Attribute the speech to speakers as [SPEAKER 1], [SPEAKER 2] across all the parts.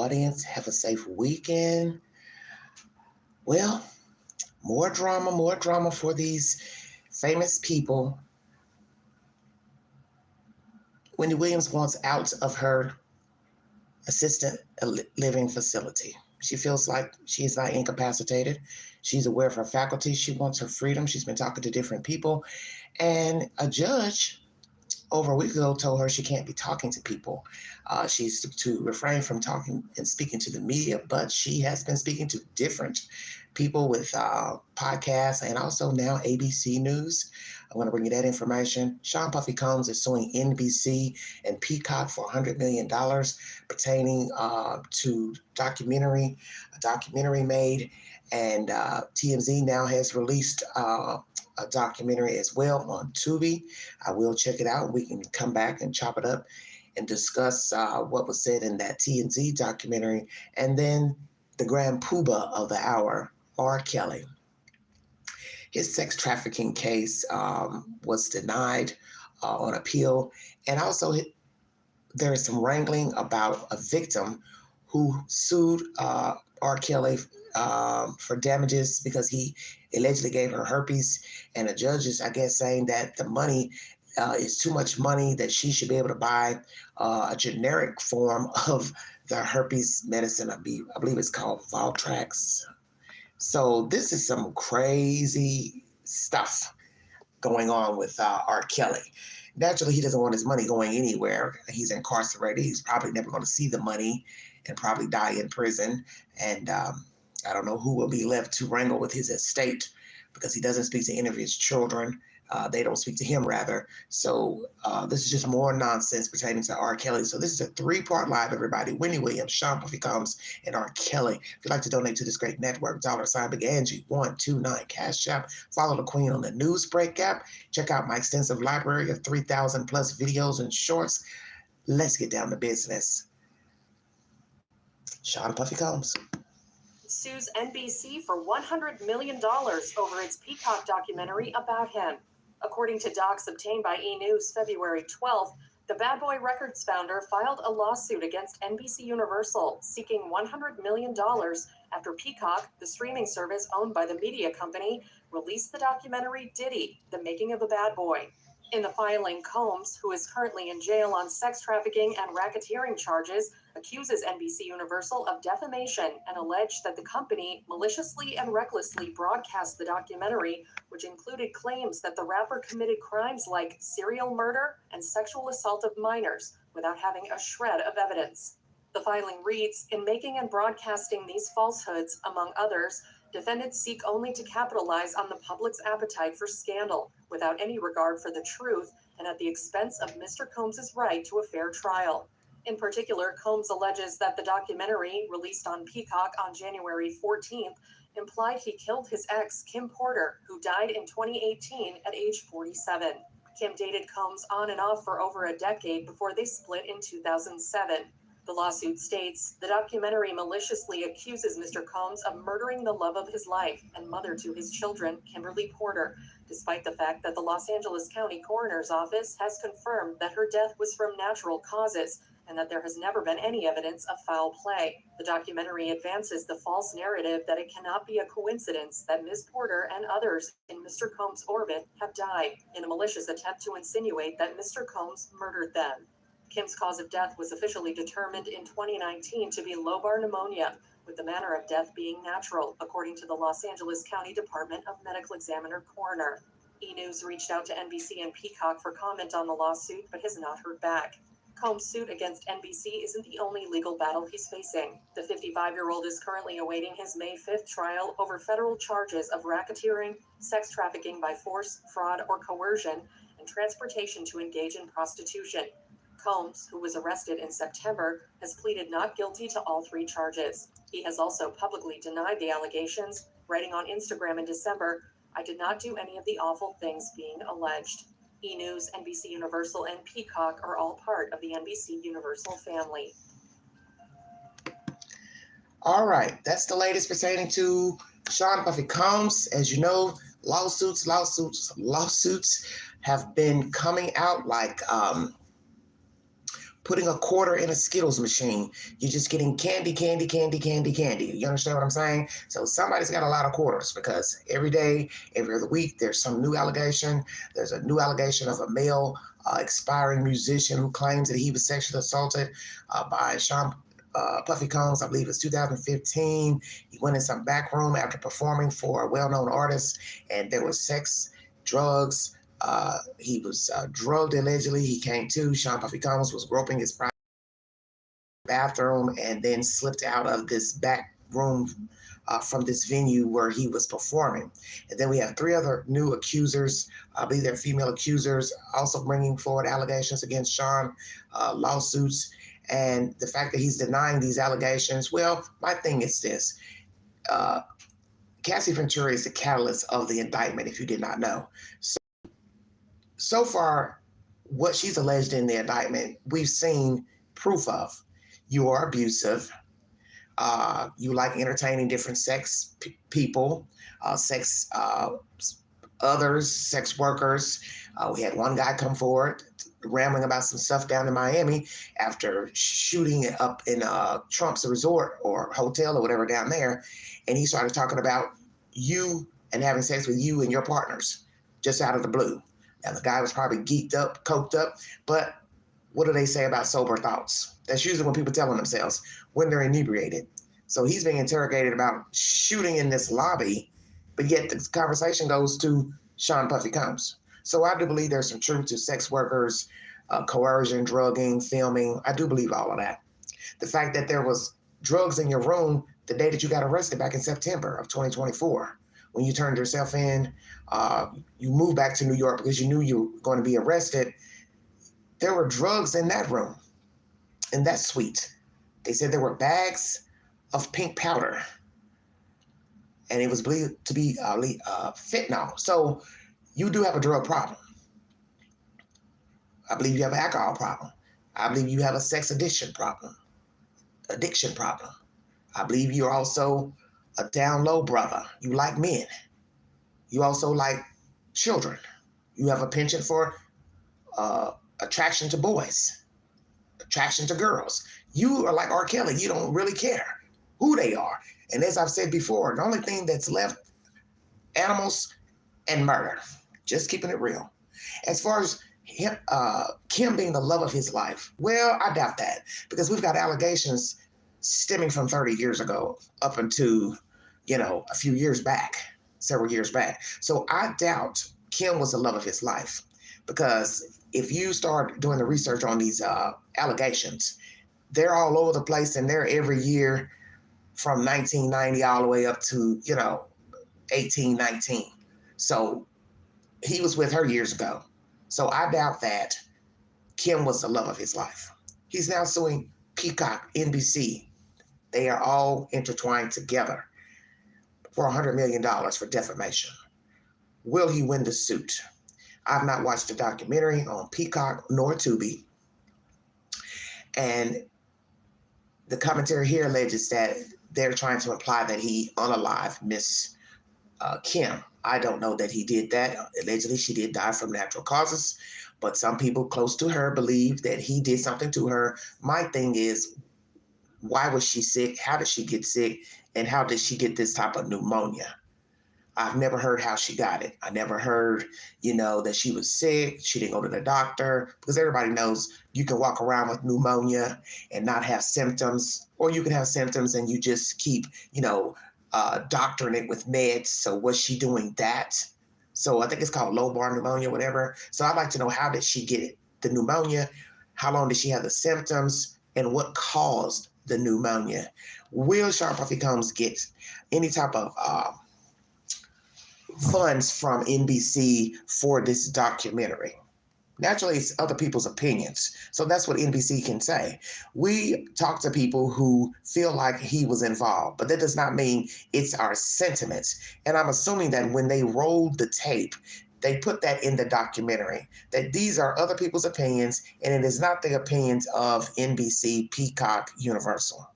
[SPEAKER 1] audience. Have a safe weekend. Well, more drama for these famous people. Wendy Williams wants out of her assisted living facility. She feels like she is not incapacitated. She's aware of her faculties. She wants her freedom. She's been talking to different people. And a judge over a week ago told her she can't be talking to people. She's to refrain from talking and speaking to the media, but she has been speaking to different people with podcasts and also now ABC News. I want to bring you that information. Sean Puffy Combs is suing NBC and Peacock for $100 million pertaining to a documentary made, and TMZ now has released a documentary as well on Tubi. I will check it out. We can come back and chop it up and discuss what was said in that TMZ documentary. And then the grand poobah of the hour, R. Kelly. His sex trafficking case was denied on appeal. And also there is some wrangling about a victim who sued R. Kelly for damages because he allegedly gave her herpes, and the judge is, I guess, saying that the money is too much money, that she should be able to buy a generic form of the herpes medicine. I believe it's called Valtrex. So this is some crazy stuff going on with R. Kelly. Naturally, he doesn't want his money going anywhere. He's incarcerated. He's probably never going to see the money and probably die in prison. And I don't know who will be left to wrangle with his estate because he doesn't speak to any of his children. They don't speak to him, rather. So this is just more nonsense pertaining to R. Kelly. So this is a 3-part live, everybody. Wendy Williams, Sean Puffy Combs, and R. Kelly. If you'd like to donate to this great network, $ Big Angie 129 Cash App. Follow the Queen on the Newsbreak app. Check out my extensive library of 3,000 plus videos and shorts. Let's get down to business. Sean Puffy Combs
[SPEAKER 2] sues NBC for $100 million over its Peacock documentary about him. According to docs obtained by E! News February 12th, the Bad Boy Records founder filed a lawsuit against NBC Universal seeking $100 million after Peacock, the streaming service owned by the media company, released the documentary Diddy, The Making of a Bad Boy. In the filing, Combs, who is currently in jail on sex trafficking and racketeering charges, accuses NBC Universal of defamation and alleged that the company maliciously and recklessly broadcast the documentary, which included claims that the rapper committed crimes like serial murder and sexual assault of minors without having a shred of evidence. The filing reads, "In making and broadcasting these falsehoods, among others, defendants seek only to capitalize on the public's appetite for scandal, without any regard for the truth, and at the expense of Mr. Combs' right to a fair trial." In particular, Combs alleges that the documentary, released on Peacock on January 14th, implied he killed his ex, Kim Porter, who died in 2018 at age 47. Kim dated Combs on and off for over a decade before they split in 2007. The lawsuit states, the documentary maliciously accuses Mr. Combs of murdering the love of his life and mother to his children, Kimberly Porter, despite the fact that the Los Angeles County Coroner's Office has confirmed that her death was from natural causes and that there has never been any evidence of foul play. The documentary advances the false narrative that it cannot be a coincidence that Ms. Porter and others in Mr. Combs' orbit have died in a malicious attempt to insinuate that Mr. Combs murdered them. Kim's cause of death was officially determined in 2019 to be lobar pneumonia, with the manner of death being natural, according to the Los Angeles County Department of Medical Examiner Coroner. E! News reached out to NBC and Peacock for comment on the lawsuit, but has not heard back. Combs' suit against NBC isn't the only legal battle he's facing. The 55-year-old is currently awaiting his May 5th trial over federal charges of racketeering, sex trafficking by force, fraud, or coercion, and transportation to engage in prostitution. Combs, who was arrested in September, has pleaded not guilty to all 3 charges. He has also publicly denied the allegations, writing on Instagram in December, "I did not do any of the awful things being alleged." E! News, NBC Universal, and Peacock are all part of the NBC Universal family.
[SPEAKER 1] All right, that's the latest pertaining to Sean Puffy Combs. As you know, lawsuits have been coming out like putting a quarter in a Skittles machine. You're just getting candy, candy, candy, candy, candy. You understand what I'm saying? So somebody's got a lot of quarters, because every day, every other week, there's some new allegation. There's a new allegation of a male expiring musician who claims that he was sexually assaulted by Sean Puffy Combs. I believe it's 2015. He went in some back room after performing for a well-known artist, and there was sex, drugs. He was drugged allegedly. He came to. Sean Puffy Combs was groping his private bathroom and then slipped out of this back room from this venue where he was performing. And then we have 3 other new accusers. I believe they're female accusers, also bringing forward allegations against Sean, lawsuits. And the fact that he's denying these allegations, well, my thing is this. Cassie Ventura is the catalyst of the indictment, if you did not know. So far, what she's alleged in the indictment, we've seen proof of. You are abusive. You like entertaining different sex people, sex others, sex workers. We had one guy come forward rambling about some stuff down in Miami after shooting it up in Trump's resort or hotel or whatever down there. And he started talking about you and having sex with you and your partners just out of the blue. Now, the guy was probably geeked up, coked up, but what do they say about sober thoughts? That's usually when people tell themselves when they're inebriated. So he's being interrogated about shooting in this lobby, but yet the conversation goes to Sean Puffy Combs. So I do believe there's some truth to sex workers, coercion, drugging, filming. I do believe all of that. The fact that there was drugs in your room the day that you got arrested back in September of 2024, when you turned yourself in, you moved back to New York because you knew you were going to be arrested. There were drugs in that room, in that suite. They said there were bags of pink powder, and it was believed to be fentanyl. So you do have a drug problem. I believe you have an alcohol problem. I believe you have a sex addiction problem. I believe you're also a down low brother. You like men. You also like children. You have a penchant for attraction to boys, attraction to girls. You are like R. Kelly. You don't really care who they are. And as I've said before, the only thing that's left, animals and murder. Just keeping it real. As far as him, Kim being the love of his life, well, I doubt that, because we've got allegations stemming from 30 years ago up into, a few years back, several years back. So I doubt Kim was the love of his life, because if you start doing the research on these allegations, they're all over the place, and they're every year from 1990 all the way up to, 1819. So he was with her years ago. So I doubt that Kim was the love of his life. He's now suing Peacock, NBC. They are all intertwined together for $100 million for defamation. Will he win the suit? I've not watched the documentary on Peacock nor Tubi. And the commentary here alleges that they're trying to imply that he unalived Miss Kim. I don't know that he did that. Allegedly, she did die from natural causes, but some people close to her believe that he did something to her. My thing is, why was she sick? How did she get sick? And how did she get this type of pneumonia? I've never heard how she got it. I never heard, that she was sick. She didn't go to the doctor, because everybody knows you can walk around with pneumonia and not have symptoms, or you can have symptoms and you just keep, doctoring it with meds. So was she doing that? So I think it's called lobar pneumonia, whatever. So I'd like to know, how did she get it? The pneumonia, how long did she have the symptoms, and what caused the pneumonia? Will Sean Puffy Combs get any type of funds from NBC for this documentary? Naturally, it's other people's opinions. So that's what NBC can say. We talk to people who feel like he was involved, but that does not mean it's our sentiments. And I'm assuming that when they rolled the tape, they put that in the documentary, that these are other people's opinions, and it is not the opinions of NBC, Peacock, Universal.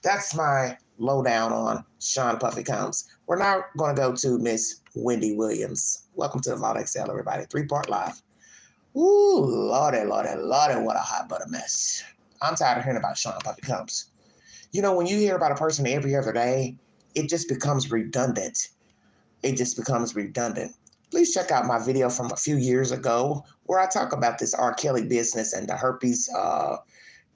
[SPEAKER 1] That's my lowdown on Sean Puffy Combs. We're now going to go to Miss Wendy Williams. Welcome to the Vault XL, everybody. 3-part live. Ooh, lordy, lordy, lordy, what a hot butter mess. I'm tired of hearing about Sean Puppy Combs. You know, when you hear about a person every other day, it just becomes redundant. It just becomes redundant. Please check out my video from a few years ago where I talk about this R. Kelly business and the herpes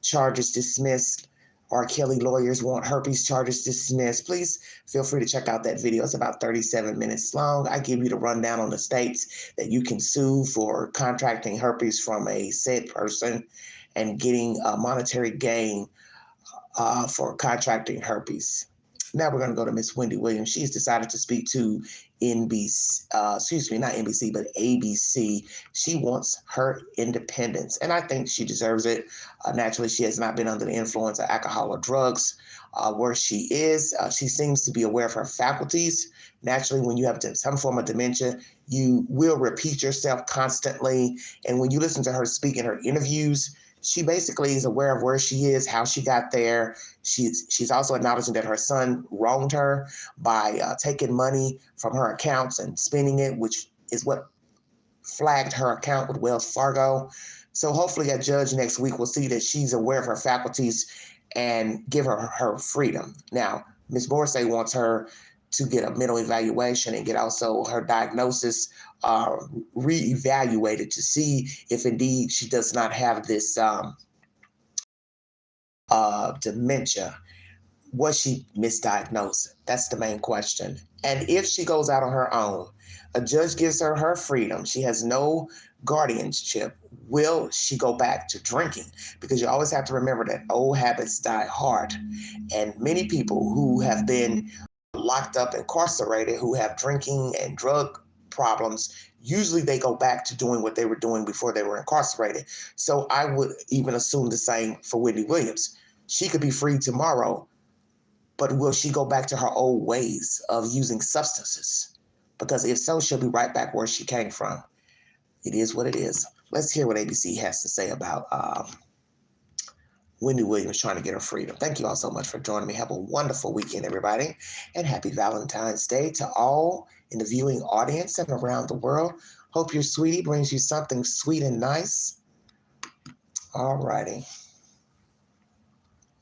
[SPEAKER 1] charges dismissed. R. Kelly lawyers want herpes charges dismissed. Please feel free to check out that video. It's about 37 minutes long. I give you the rundown on the states that you can sue for contracting herpes from a said person and getting a monetary gain for contracting herpes. Now we're going to go to Miss Wendy Williams. She's decided to speak to NBC, not NBC, but ABC. She wants her independence, and I think she deserves it. Naturally, she has not been under the influence of alcohol or drugs where she is. She seems to be aware of her faculties. Naturally, when you have some form of dementia, you will repeat yourself constantly. And when you listen to her speak in her interviews, she basically is aware of where she is, how she got there. She's also acknowledging that her son wronged her by taking money from her accounts and spending it, which is what flagged her account with Wells Fargo. So hopefully a judge next week will see that she's aware of her faculties and give her freedom. Now, Ms. Morrissey wants her to get a mental evaluation and get also her diagnosis reevaluated to see if indeed she does not have this dementia. Was she misdiagnosed? That's the main question. And if she goes out on her own, a judge gives her her freedom. She has no guardianship. Will she go back to drinking? Because you always have to remember that old habits die hard. And many people who have been locked up, incarcerated, who have drinking and drug problems, usually they go back to doing what they were doing before they were incarcerated. So I would even assume the same for Wendy Williams. She could be free tomorrow, but will she go back to her old ways of using substances? Because if so, she'll be right back where she came from. It is what it is. Let's hear what ABC has to say about Wendy Williams trying to get her freedom. Thank you all so much for joining me. Have a wonderful weekend, everybody. And happy Valentine's Day to all in the viewing audience and around the world. Hope your sweetie brings you something sweet and nice. All righty.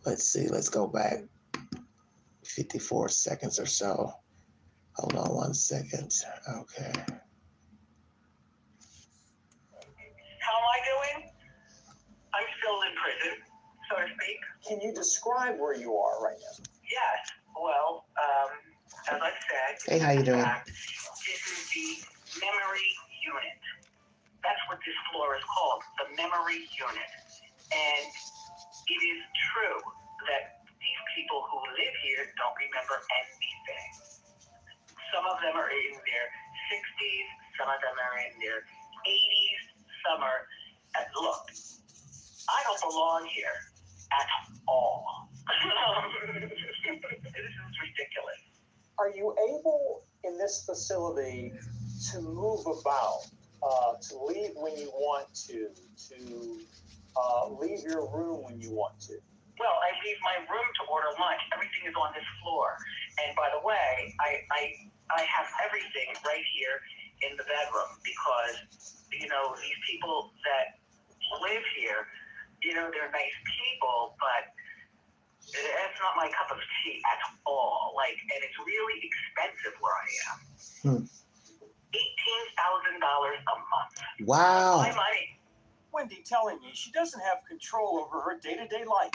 [SPEAKER 1] Let's see. Let's go back 54 seconds or so. Hold on one second. Okay.
[SPEAKER 3] How am I doing? I'm still in prison, so to speak.
[SPEAKER 4] Can you describe where you are right now?
[SPEAKER 3] Yes. Well, as I said,
[SPEAKER 1] Hey, how you doing?
[SPEAKER 3] this is the memory unit. That's what this floor is called, the memory unit. And it is true that these people who live here don't remember anything. Some of them are in their 60s, some of them are in their 80s, some are, look, I don't belong here at all. This is ridiculous.
[SPEAKER 4] Are you able in this facility to move about, to leave when you want to leave your room when you want to?
[SPEAKER 3] Well, I leave my room to order lunch. Everything is on this floor. And by the way, I have everything right here in the bedroom because, you know, these people that live here, you know, they're nice people, but it's not my cup of tea at all. Like, and it's really expensive where I am. $18,000 a month.
[SPEAKER 1] Wow.
[SPEAKER 3] My money.
[SPEAKER 4] Wendy telling you she doesn't have control over her day-to-day life.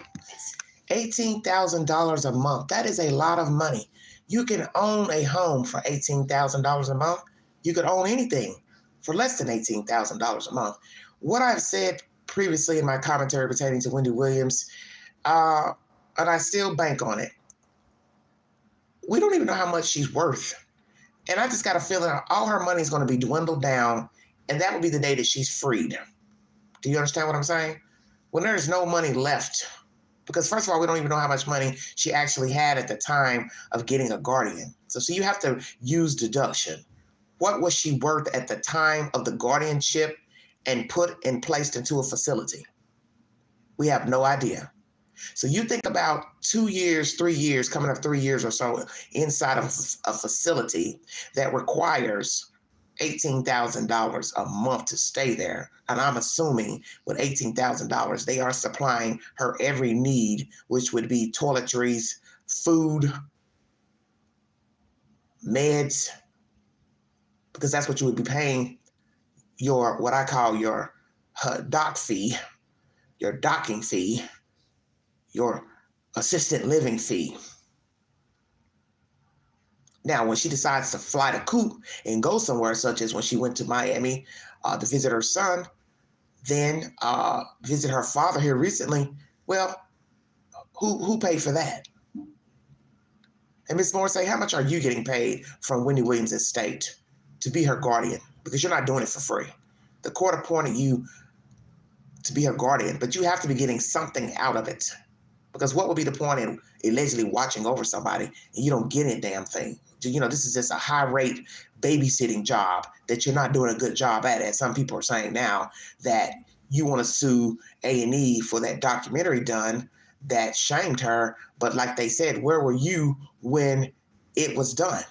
[SPEAKER 1] $18,000 a month. That is a lot of money. You can own a home for $18,000 a month. You could own anything for less than $18,000 a month. What I've said previously in my commentary pertaining to Wendy Williams, and I still bank on it, we don't even know how much she's worth. And I just got a feeling all her money is going to be dwindled down, and that will be the day that she's freed. Do you understand what I'm saying? When there's no money left, because first of all, we don't even know how much money she actually had at the time of getting a guardian. So you have to use deduction. What was she worth at the time of the guardianship and put and placed into a facility? We have no idea. So you think about 2 years, 3 years, coming up 3 years or so inside of a facility that requires $18,000 a month to stay there. And I'm assuming with $18,000, they are supplying her every need, which would be toiletries, food, meds, because that's what you would be paying your, what I call your doc fee, your docking fee, your assisted living fee. Now, when she decides to fly the coop and go somewhere, such as when she went to Miami to visit her son, then visit her father here recently, well, who paid for that? And Ms. Morrissey, how much are you getting paid from Wendy Williams' estate to be her guardian? Because you're not doing it for free. The court appointed you to be her guardian, but you have to be getting something out of it. Because what would be the point in allegedly watching over somebody and you don't get any damn thing? You know, this is just a high-rate babysitting job that you're not doing a good job at. As some people are saying now that you want to sue A&E for that documentary done that shamed her. But like they said, where were you when it was done?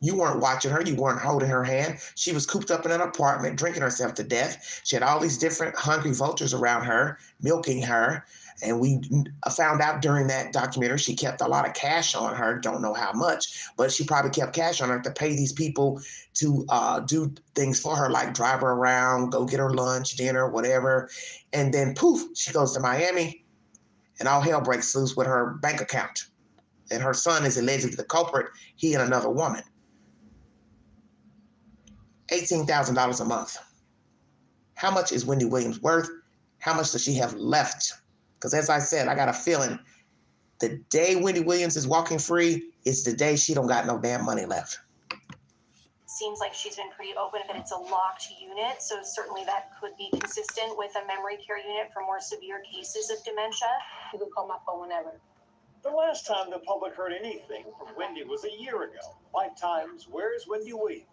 [SPEAKER 1] You weren't watching her. You weren't holding her hand. She was cooped up in an apartment, drinking herself to death. She had all these different hungry vultures around her, milking her. And we found out during that documentary, she kept a lot of cash on her. Don't know how much, but she probably kept cash on her to pay these people to do things for her, like drive her around, go get her lunch, dinner, whatever. And then poof, she goes to Miami and all hell breaks loose with her bank account. And her son is allegedly the culprit, he and another woman. $18,000 a month. How much is Wendy Williams worth? How much does she have left? Because as I said, I got a feeling the day Wendy Williams is walking free is the day she don't got no damn money left.
[SPEAKER 5] Seems like she's been pretty open that it's a locked unit, so certainly that could be consistent with a memory care unit for more severe cases of dementia.
[SPEAKER 6] You can call my phone whenever.
[SPEAKER 4] The last time the public heard anything from Wendy was a year ago. Lifetime's Where's Wendy Williams?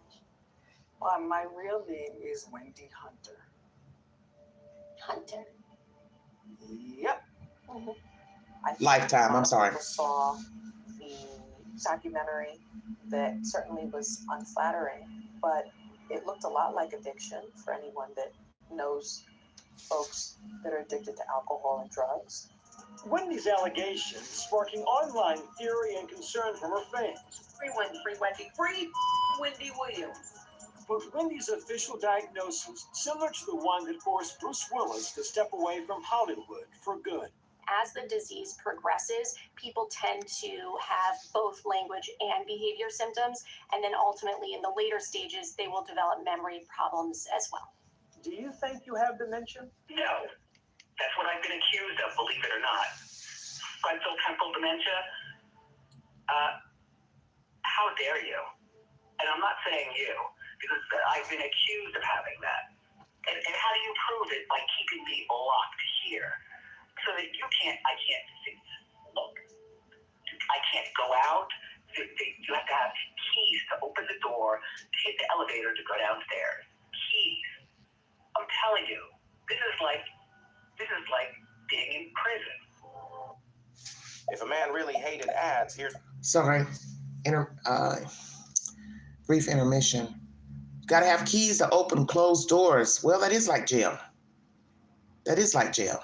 [SPEAKER 6] My real name is Wendy Hunter.
[SPEAKER 5] Hunter.
[SPEAKER 6] Yep.
[SPEAKER 5] Mm-hmm.
[SPEAKER 6] I think
[SPEAKER 1] Lifetime,
[SPEAKER 6] a lot
[SPEAKER 1] I'm
[SPEAKER 6] of
[SPEAKER 1] sorry.
[SPEAKER 6] people saw the documentary that certainly was unflattering, but it looked a lot like addiction for anyone that knows folks that are addicted to alcohol and drugs.
[SPEAKER 4] Wendy's allegations sparking online theory and concern from her fans.
[SPEAKER 3] Free Wendy, free Wendy, free Wendy Williams.
[SPEAKER 4] But Wendy's official diagnosis, similar to the one that forced Bruce Willis to step away from Hollywood for good.
[SPEAKER 5] As the disease progresses, people tend to have both language and behavior symptoms, and then ultimately in the later stages, they will develop memory problems as well.
[SPEAKER 4] Do you think you have dementia?
[SPEAKER 3] No, that's what I've been accused of, believe it or not. Frontotemporal dementia? How dare you? And I'm not saying you, because I've been accused of having that. And how do you prove it? By keeping me locked here. So that I can't see. Look, I can't go out. You have to have keys to open the door, to hit the elevator to go downstairs. Keys. I'm telling you, this is like being in prison.
[SPEAKER 7] If a man really hated ads, here's...
[SPEAKER 1] Sorry, brief intermission. Got to have keys to open closed doors. Well, that is like jail. That is like jail.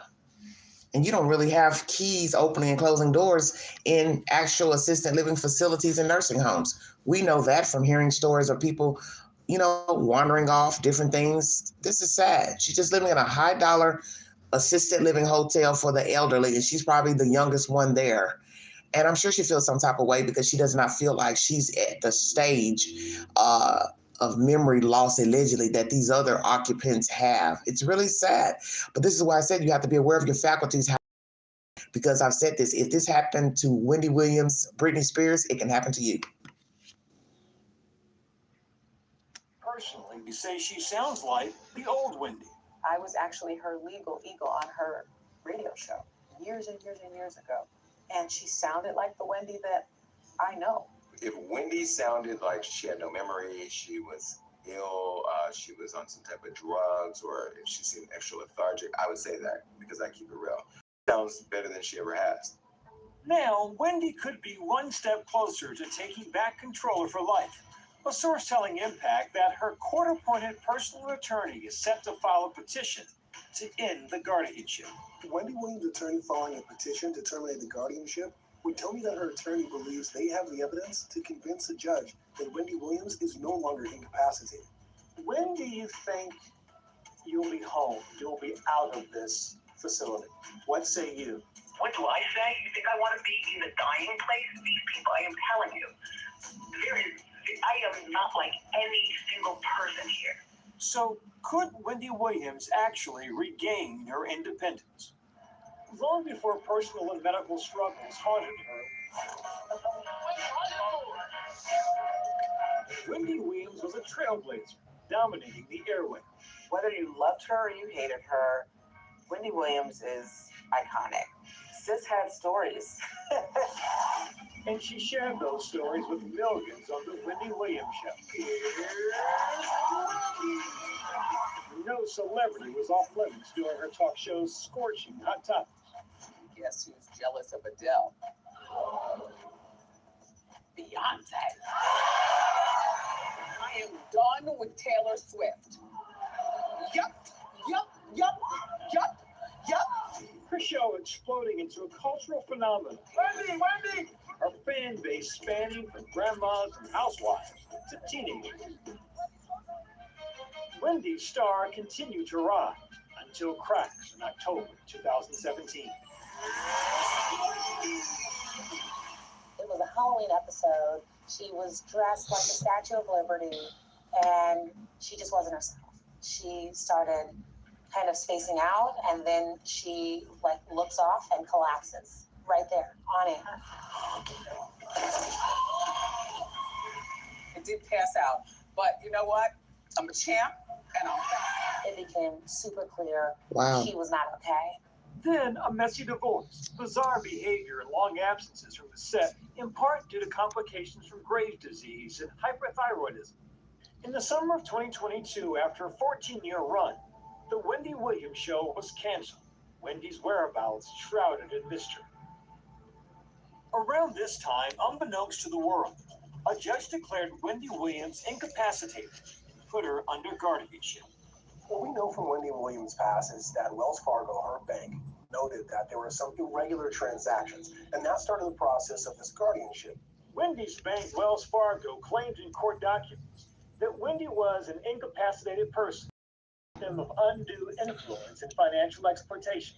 [SPEAKER 1] And you don't really have keys opening and closing doors in actual assisted living facilities and nursing homes. We know that from hearing stories of people, wandering off, different things. This is sad. She's just living in a high dollar assisted living hotel for the elderly, and she's probably the youngest one there. And I'm sure she feels some type of way because she does not feel like she's at the stage of memory loss, allegedly, that these other occupants have. It's really sad. But this is why I said you have to be aware of your faculties. Because I've said this, if this happened to Wendy Williams, Britney Spears, it can happen to you.
[SPEAKER 4] Personally, you say she sounds like the old Wendy.
[SPEAKER 6] I was actually her legal eagle on her radio show years and years and years ago. And she sounded like the Wendy that I know.
[SPEAKER 7] If Wendy sounded like she had no memory, she was ill, she was on some type of drugs, or if she seemed extra lethargic, I would say that because I keep it real. Sounds better than she ever has.
[SPEAKER 4] Now, Wendy could be one step closer to taking back control of her life. A source telling Impact that her court-appointed personal attorney is set to file a petition to end the guardianship.
[SPEAKER 8] Wendy Williams' attorney filing a petition to terminate the guardianship would tell me that her attorney believes they have the evidence to convince a judge that Wendy Williams is no longer incapacitated.
[SPEAKER 4] When do you think you'll be home? You'll be out of this facility? What say you?
[SPEAKER 3] What do I say? You think I want to be in the dying place? These people, I am telling you, I am not like any single person here.
[SPEAKER 4] So, could Wendy Williams actually regain her independence? Long before personal and medical struggles haunted her, Wendy Williams was a trailblazer, dominating the airway.
[SPEAKER 6] Whether you loved her or you hated her, Wendy Williams is iconic. Sis had stories.
[SPEAKER 4] And she shared those stories with millions on the Wendy Williams Show. No celebrity was off limits during her talk show's scorching hot topics.
[SPEAKER 6] Guess who's jealous of Adele? Beyonce. I am done with Taylor Swift. Yup.
[SPEAKER 4] Her show exploding into a cultural phenomenon. Wendy! Her fan base spanning from grandmas and housewives to teenagers. Wendy's star continued to rise until cracks in October 2017.
[SPEAKER 9] It was a Halloween episode. She was dressed like the Statue of Liberty, and she just wasn't herself. She started kind of spacing out, and then she looks off and collapses right there on air.
[SPEAKER 6] I did pass out, but you know what? I'm a champ, and I'm back.
[SPEAKER 9] It became super clear she was not okay.
[SPEAKER 4] Then a messy divorce, bizarre behavior, and long absences from the set, in part due to complications from Graves' disease and hyperthyroidism. In the summer of 2022, after a 14-year run, the Wendy Williams Show was canceled. Wendy's whereabouts shrouded in mystery. Around this time, unbeknownst to the world, a judge declared Wendy Williams incapacitated and put her under guardianship.
[SPEAKER 8] What we know from Wendy Williams' past is that Wells Fargo, her bank, noted that there were some irregular transactions, and that started the process of this guardianship.
[SPEAKER 4] Wendy's bank, Wells Fargo, claimed in court documents that Wendy was an incapacitated person, victim of undue influence and financial exploitation.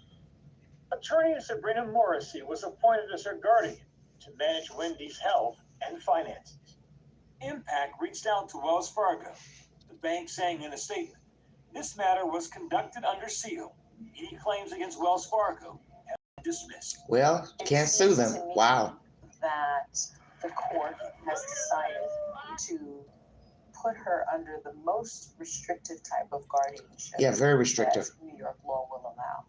[SPEAKER 4] Attorney Sabrina Morrissey was appointed as her guardian to manage Wendy's health and finances. Impact reached out to Wells Fargo, the bank saying in a statement, "This matter was conducted under seal. Any claims against Wells Fargo have been dismissed."
[SPEAKER 1] Well, can't sue them. Wow.
[SPEAKER 6] That the court has decided to put her under the most restrictive type of guardianship.
[SPEAKER 1] Yeah, very restrictive.
[SPEAKER 6] That New York law will allow.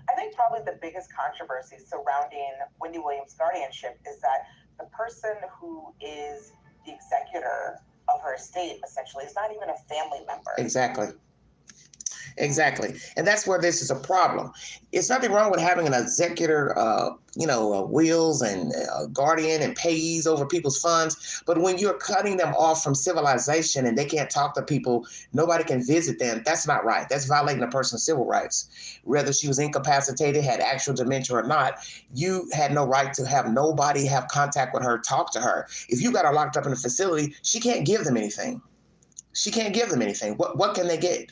[SPEAKER 6] I think probably the biggest controversy surrounding Wendy Williams' guardianship is that the person who is the executor of her estate essentially is not even a family member.
[SPEAKER 1] Exactly. And that's where this is a problem. It's nothing wrong with having an executor, wills and guardian and payees over people's funds. But when you're cutting them off from civilization and they can't talk to people, nobody can visit them, that's not right. That's violating a person's civil rights. Whether she was incapacitated, had actual dementia or not, you had no right to have nobody have contact with her, talk to her. If you got her locked up in a facility, she can't give them anything. What can they get?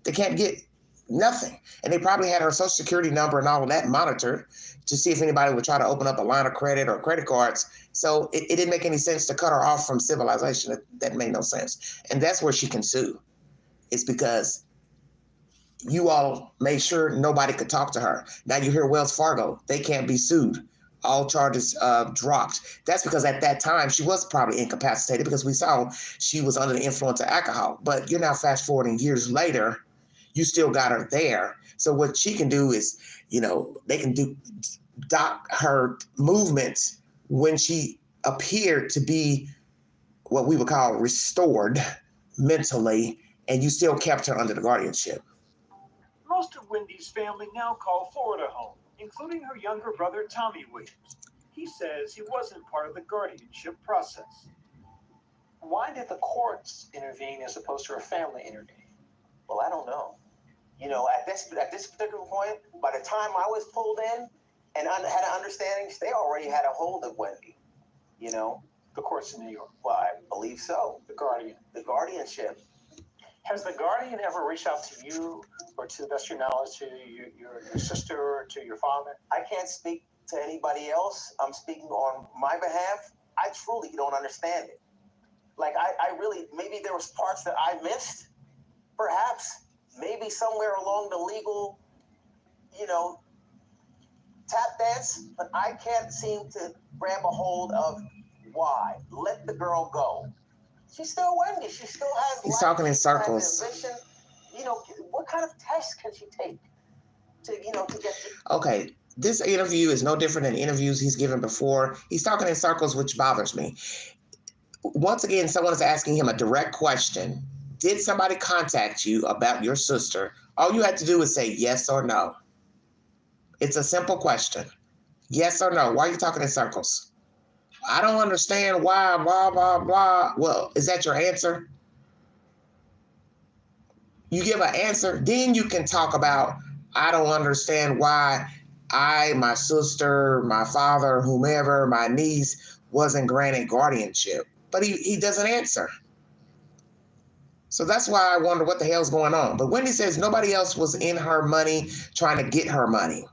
[SPEAKER 1] They can't get nothing. And they probably had her social security number and all of that monitored to see if anybody would try to open up a line of credit or credit cards. So it didn't make any sense to cut her off from civilization. That made no sense. And that's where she can sue. It's because you all made sure nobody could talk to her. Now you hear Wells Fargo, they can't be sued. All charges dropped. That's because at that time she was probably incapacitated because we saw she was under the influence of alcohol. But you're now fast forwarding years later, you still got her there. So what she can do is, they can dock her movements when she appeared to be what we would call restored mentally, and you still kept her under the guardianship.
[SPEAKER 4] Most of Wendy's family now call Florida home, including her younger brother, Tommy Williams. He says he wasn't part of the guardianship process. Why did the courts intervene as opposed to her family intervening?
[SPEAKER 10] Well, I don't know. You know, at this particular point, by the time I was pulled in and had an understanding, they already had a hold of Wendy. You know,
[SPEAKER 4] The courts in New York.
[SPEAKER 10] well, I believe so.
[SPEAKER 4] The Guardian.
[SPEAKER 10] The guardianship.
[SPEAKER 4] Has the Guardian ever reached out to you, or to the best of your knowledge, to your sister, or to your father?
[SPEAKER 10] I can't speak to anybody else. I'm speaking on my behalf. I truly don't understand it. Like, I really, maybe there was parts that I missed, perhaps. Maybe somewhere along the legal, you know, tap dance, but I can't seem to grab a hold of why. Let the girl go. She's still Wendy. She still has
[SPEAKER 1] He's
[SPEAKER 10] life.
[SPEAKER 1] talking in
[SPEAKER 10] She still has
[SPEAKER 1] circles.
[SPEAKER 10] ambition. You know, what kind of test can she take to, you know, to get to...
[SPEAKER 1] Okay, this interview is no different than interviews he's given before. He's talking in circles, which bothers me. Once again, someone is asking him a direct question. Did somebody contact you about your sister? All you have to do is say yes or no. It's a simple question. Yes or no. Why are you talking in circles? I don't understand why, blah, blah, blah. Well, is that your answer? You give an answer, then you can talk about, I don't understand why my sister, my father, whomever, my niece wasn't granted guardianship. But he doesn't answer. So that's why I wonder what the hell's going on. But Wendy says nobody else was in her money trying to get her money.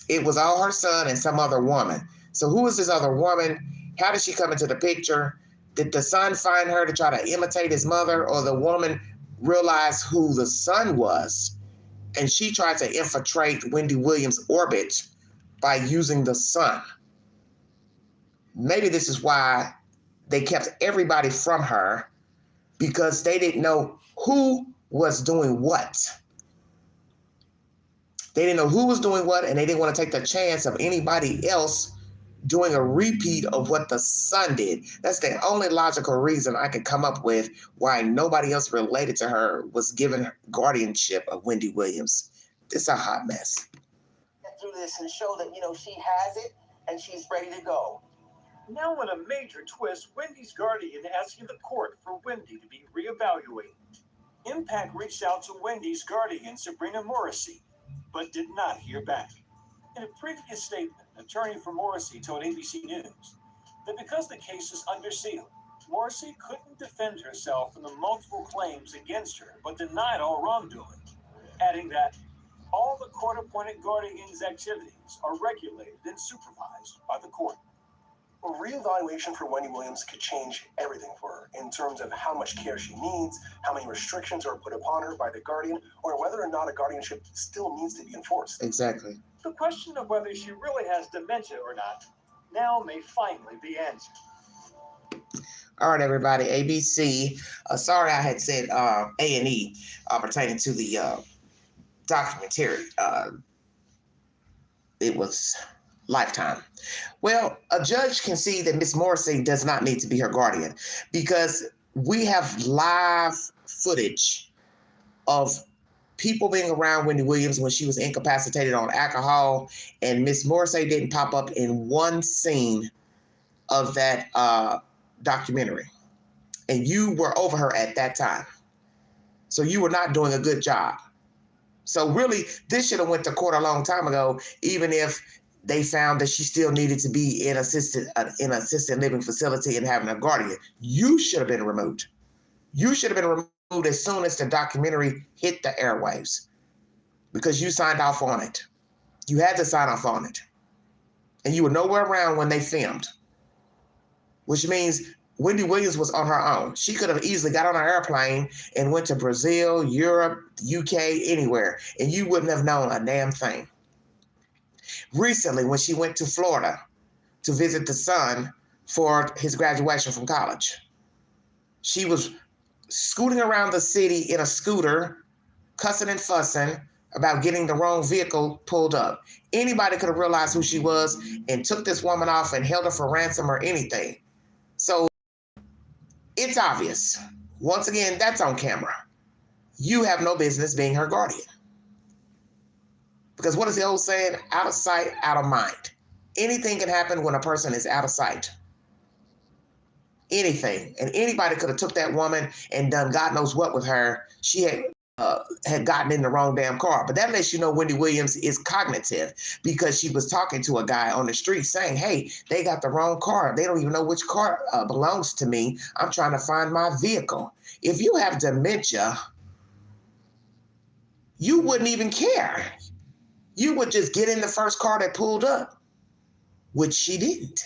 [SPEAKER 1] It was all her son and some other woman. So who is this other woman? How did she come into the picture? Did the son find her to try to imitate his mother, or the woman realized who the son was and she tried to infiltrate Wendy Williams' orbit by using the son? Maybe this is why they kept everybody from her, because they didn't know who was doing what. They didn't know who was doing what, and they didn't want to take the chance of anybody else doing a repeat of what the son did. That's the only logical reason I could come up with why nobody else related to her was given guardianship of Wendy Williams. It's a hot mess.
[SPEAKER 10] Get through this and show that, you know, she has it and she's ready to go.
[SPEAKER 4] Now, in a major twist, Wendy's guardian asking the court for Wendy to be reevaluated. Impact reached out to Wendy's guardian, Sabrina Morrissey, but did not hear back. In a previous statement, attorney for Morrissey told ABC News that because the case is under seal, Morrissey couldn't defend herself from the multiple claims against her, but denied all wrongdoing, adding that all the court-appointed guardians' activities are regulated and supervised by the court.
[SPEAKER 8] A reevaluation for Wendy Williams could change everything for her in terms of how much care she needs, how many restrictions are put upon her by the guardian, or whether or not a guardianship still needs to be enforced.
[SPEAKER 1] Exactly.
[SPEAKER 4] The question of whether she really has dementia or not now may finally be answered.
[SPEAKER 1] All right, everybody. ABC. Sorry I had said A&E pertaining to the documentary. It was Lifetime. Well, a judge can see that Miss Morrissey does not need to be her guardian, because we have live footage of people being around Wendy Williams when she was incapacitated on alcohol, and Miss Morrissey didn't pop up in one scene of that documentary. And you were over her at that time. So you were not doing a good job. So really, this should have went to court a long time ago, even if they found that she still needed to be in assisted living facility and having a guardian. You should have been removed. You should have been removed as soon as the documentary hit the airwaves, because you signed off on it. You had to sign off on it. And you were nowhere around when they filmed, which means Wendy Williams was on her own. She could have easily got on an airplane and went to Brazil, Europe, UK, anywhere, and you wouldn't have known a damn thing. Recently, when she went to Florida to visit the son for his graduation from college, she was scooting around the city in a scooter, cussing and fussing about getting the wrong vehicle pulled up. Anybody could have realized who she was and took this woman off and held her for ransom or anything. So it's obvious. Once again, that's on camera. You have no business being her guardian. Because what is the old saying? Out of sight, out of mind. Anything can happen when a person is out of sight. anything. And anybody could have took that woman and done God knows what with her. She had gotten in the wrong damn car. But that lets you know Wendy Williams is cognitive, because she was talking to a guy on the street saying, hey, they got the wrong car. They don't even know which car belongs to me. I'm trying to find my vehicle. If you have dementia, you wouldn't even care. You would just get in the first car that pulled up, which she didn't.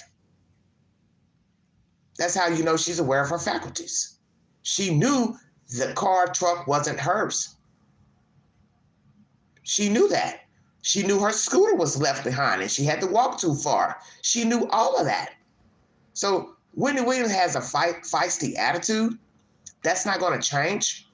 [SPEAKER 1] That's how you know she's aware of her faculties. She knew the truck wasn't hers. She knew that. She knew her scooter was left behind and she had to walk too far. She knew all of that. So Wendy Williams has a feisty attitude. That's not going to change.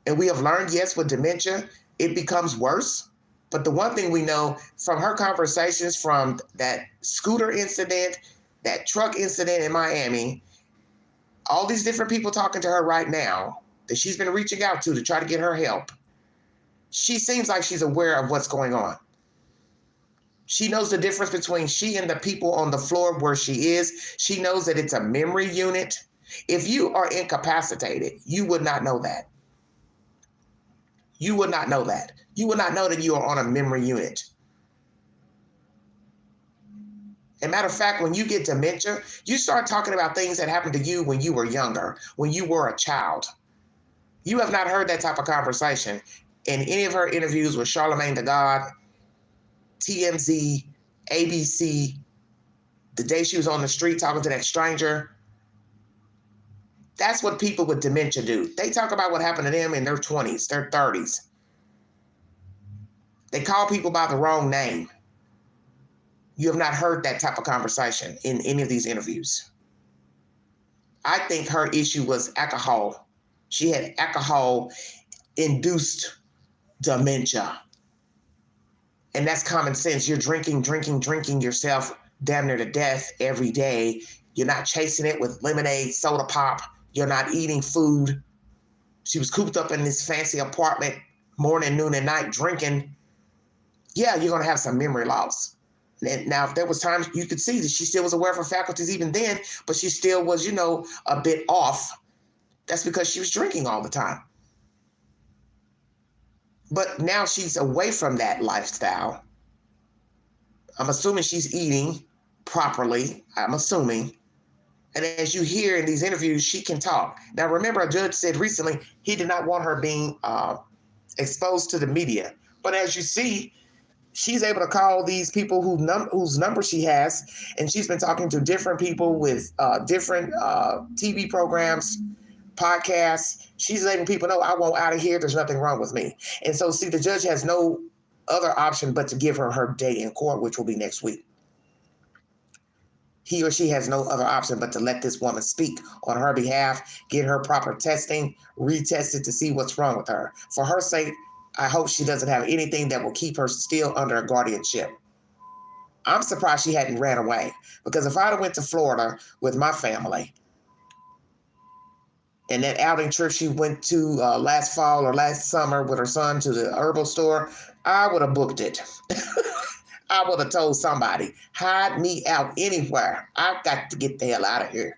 [SPEAKER 1] And we have learned, yes, with dementia, it becomes worse. But the one thing we know from her conversations, from that scooter incident, that truck incident in Miami, all these different people talking to her right now that she's been reaching out to try to get her help, she seems like she's aware of what's going on. She knows the difference between she and the people on the floor where she is. She knows that it's a memory unit. If you are incapacitated, you would not know that. You would not know that. You would not know that you are on a memory unit. As a matter of fact, when you get dementia, you start talking about things that happened to you when you were younger, when you were a child. You have not heard that type of conversation in any of her interviews with Charlemagne the God, TMZ, ABC, the day she was on the street talking to that stranger. That's what people with dementia do. They talk about what happened to them in their 20s, their 30s. They call people by the wrong name. You have not heard that type of conversation in any of these interviews. I think her issue was alcohol. She had alcohol-induced dementia. And that's common sense. You're drinking yourself damn near to death every day. You're not chasing it with lemonade, soda pop. You're not eating food. She was cooped up in this fancy apartment morning, noon, and night drinking. Yeah, you're going to have some memory loss. Now, if there was times you could see that she still was aware of her faculties even then, but she still was, a bit off. That's because she was drinking all the time. But now she's away from that lifestyle. I'm assuming she's eating properly. I'm assuming. And as you hear in these interviews, she can talk. Now, remember, a judge said recently he did not want her being exposed to the media. But as you see, she's able to call these people whose number she has, and she's been talking to different people with different TV programs, podcasts. She's letting people know, I want out of here. There's nothing wrong with me. And so, see, the judge has no other option but to give her day in court, which will be next week. He or she has no other option but to let this woman speak on her behalf, get her proper testing, retested to see what's wrong with her. For her sake, I hope she doesn't have anything that will keep her still under a guardianship. I'm surprised she hadn't ran away, because if I'd have went to Florida with my family, and that outing trip she went to last fall or last summer with her son to the herbal store, I would have booked it. I would have told somebody, hide me out anywhere. I've got to get the hell out of here.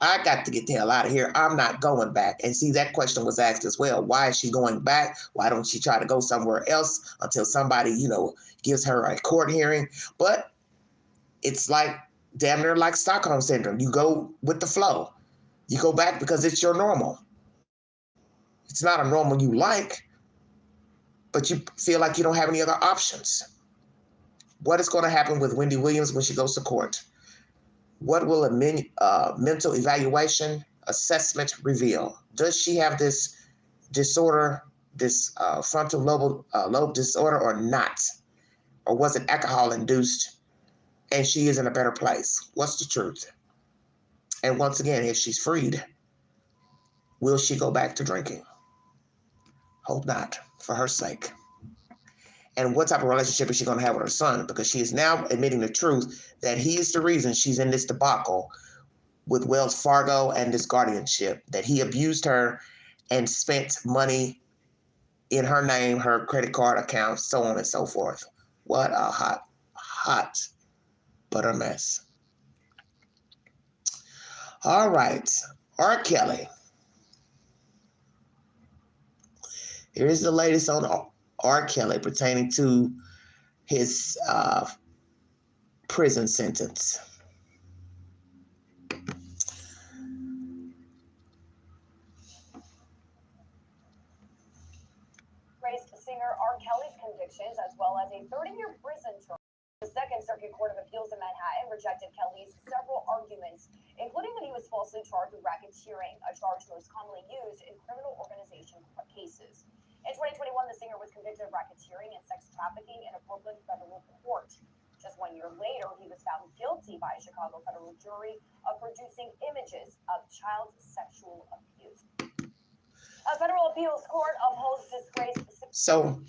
[SPEAKER 1] I got to get the hell out of here. I'm not going back. And see, that question was asked as well. Why is she going back? Why don't she try to go somewhere else until somebody, gives her a court hearing? But it's like damn near like Stockholm Syndrome. You go with the flow. You go back because it's your normal. It's not a normal you like, but you feel like you don't have any other options. What is going to happen with Wendy Williams when she goes to court? What will a mental evaluation assessment reveal? Does she have this disorder, this frontal lobe disorder or not? Or was it alcohol-induced and she is in a better place? What's the truth? And once again, if she's freed, will she go back to drinking? Hope not, for her sake. And what type of relationship is she going to have with her son? Because she is now admitting the truth that he is the reason she's in this debacle with Wells Fargo and this guardianship, that he abused her and spent money in her name, her credit card account, so on and so forth. What a hot butter mess. All right. R. Kelly. Here's the latest on R. Kelly pertaining to his prison sentence.
[SPEAKER 11] Singer R. Kelly's convictions, as well as a 30-year prison term. The Second Circuit Court of Appeals in Manhattan rejected Kelly's several arguments, including that he was falsely charged with racketeering, a charge most commonly used in criminal organization cases. In 2021, the singer was convicted of racketeering and sex trafficking in a Brooklyn federal court. Just 1 year later, he was found guilty by a Chicago federal jury of producing images of child sexual abuse. A federal appeals court upholds disgrace.
[SPEAKER 1] So,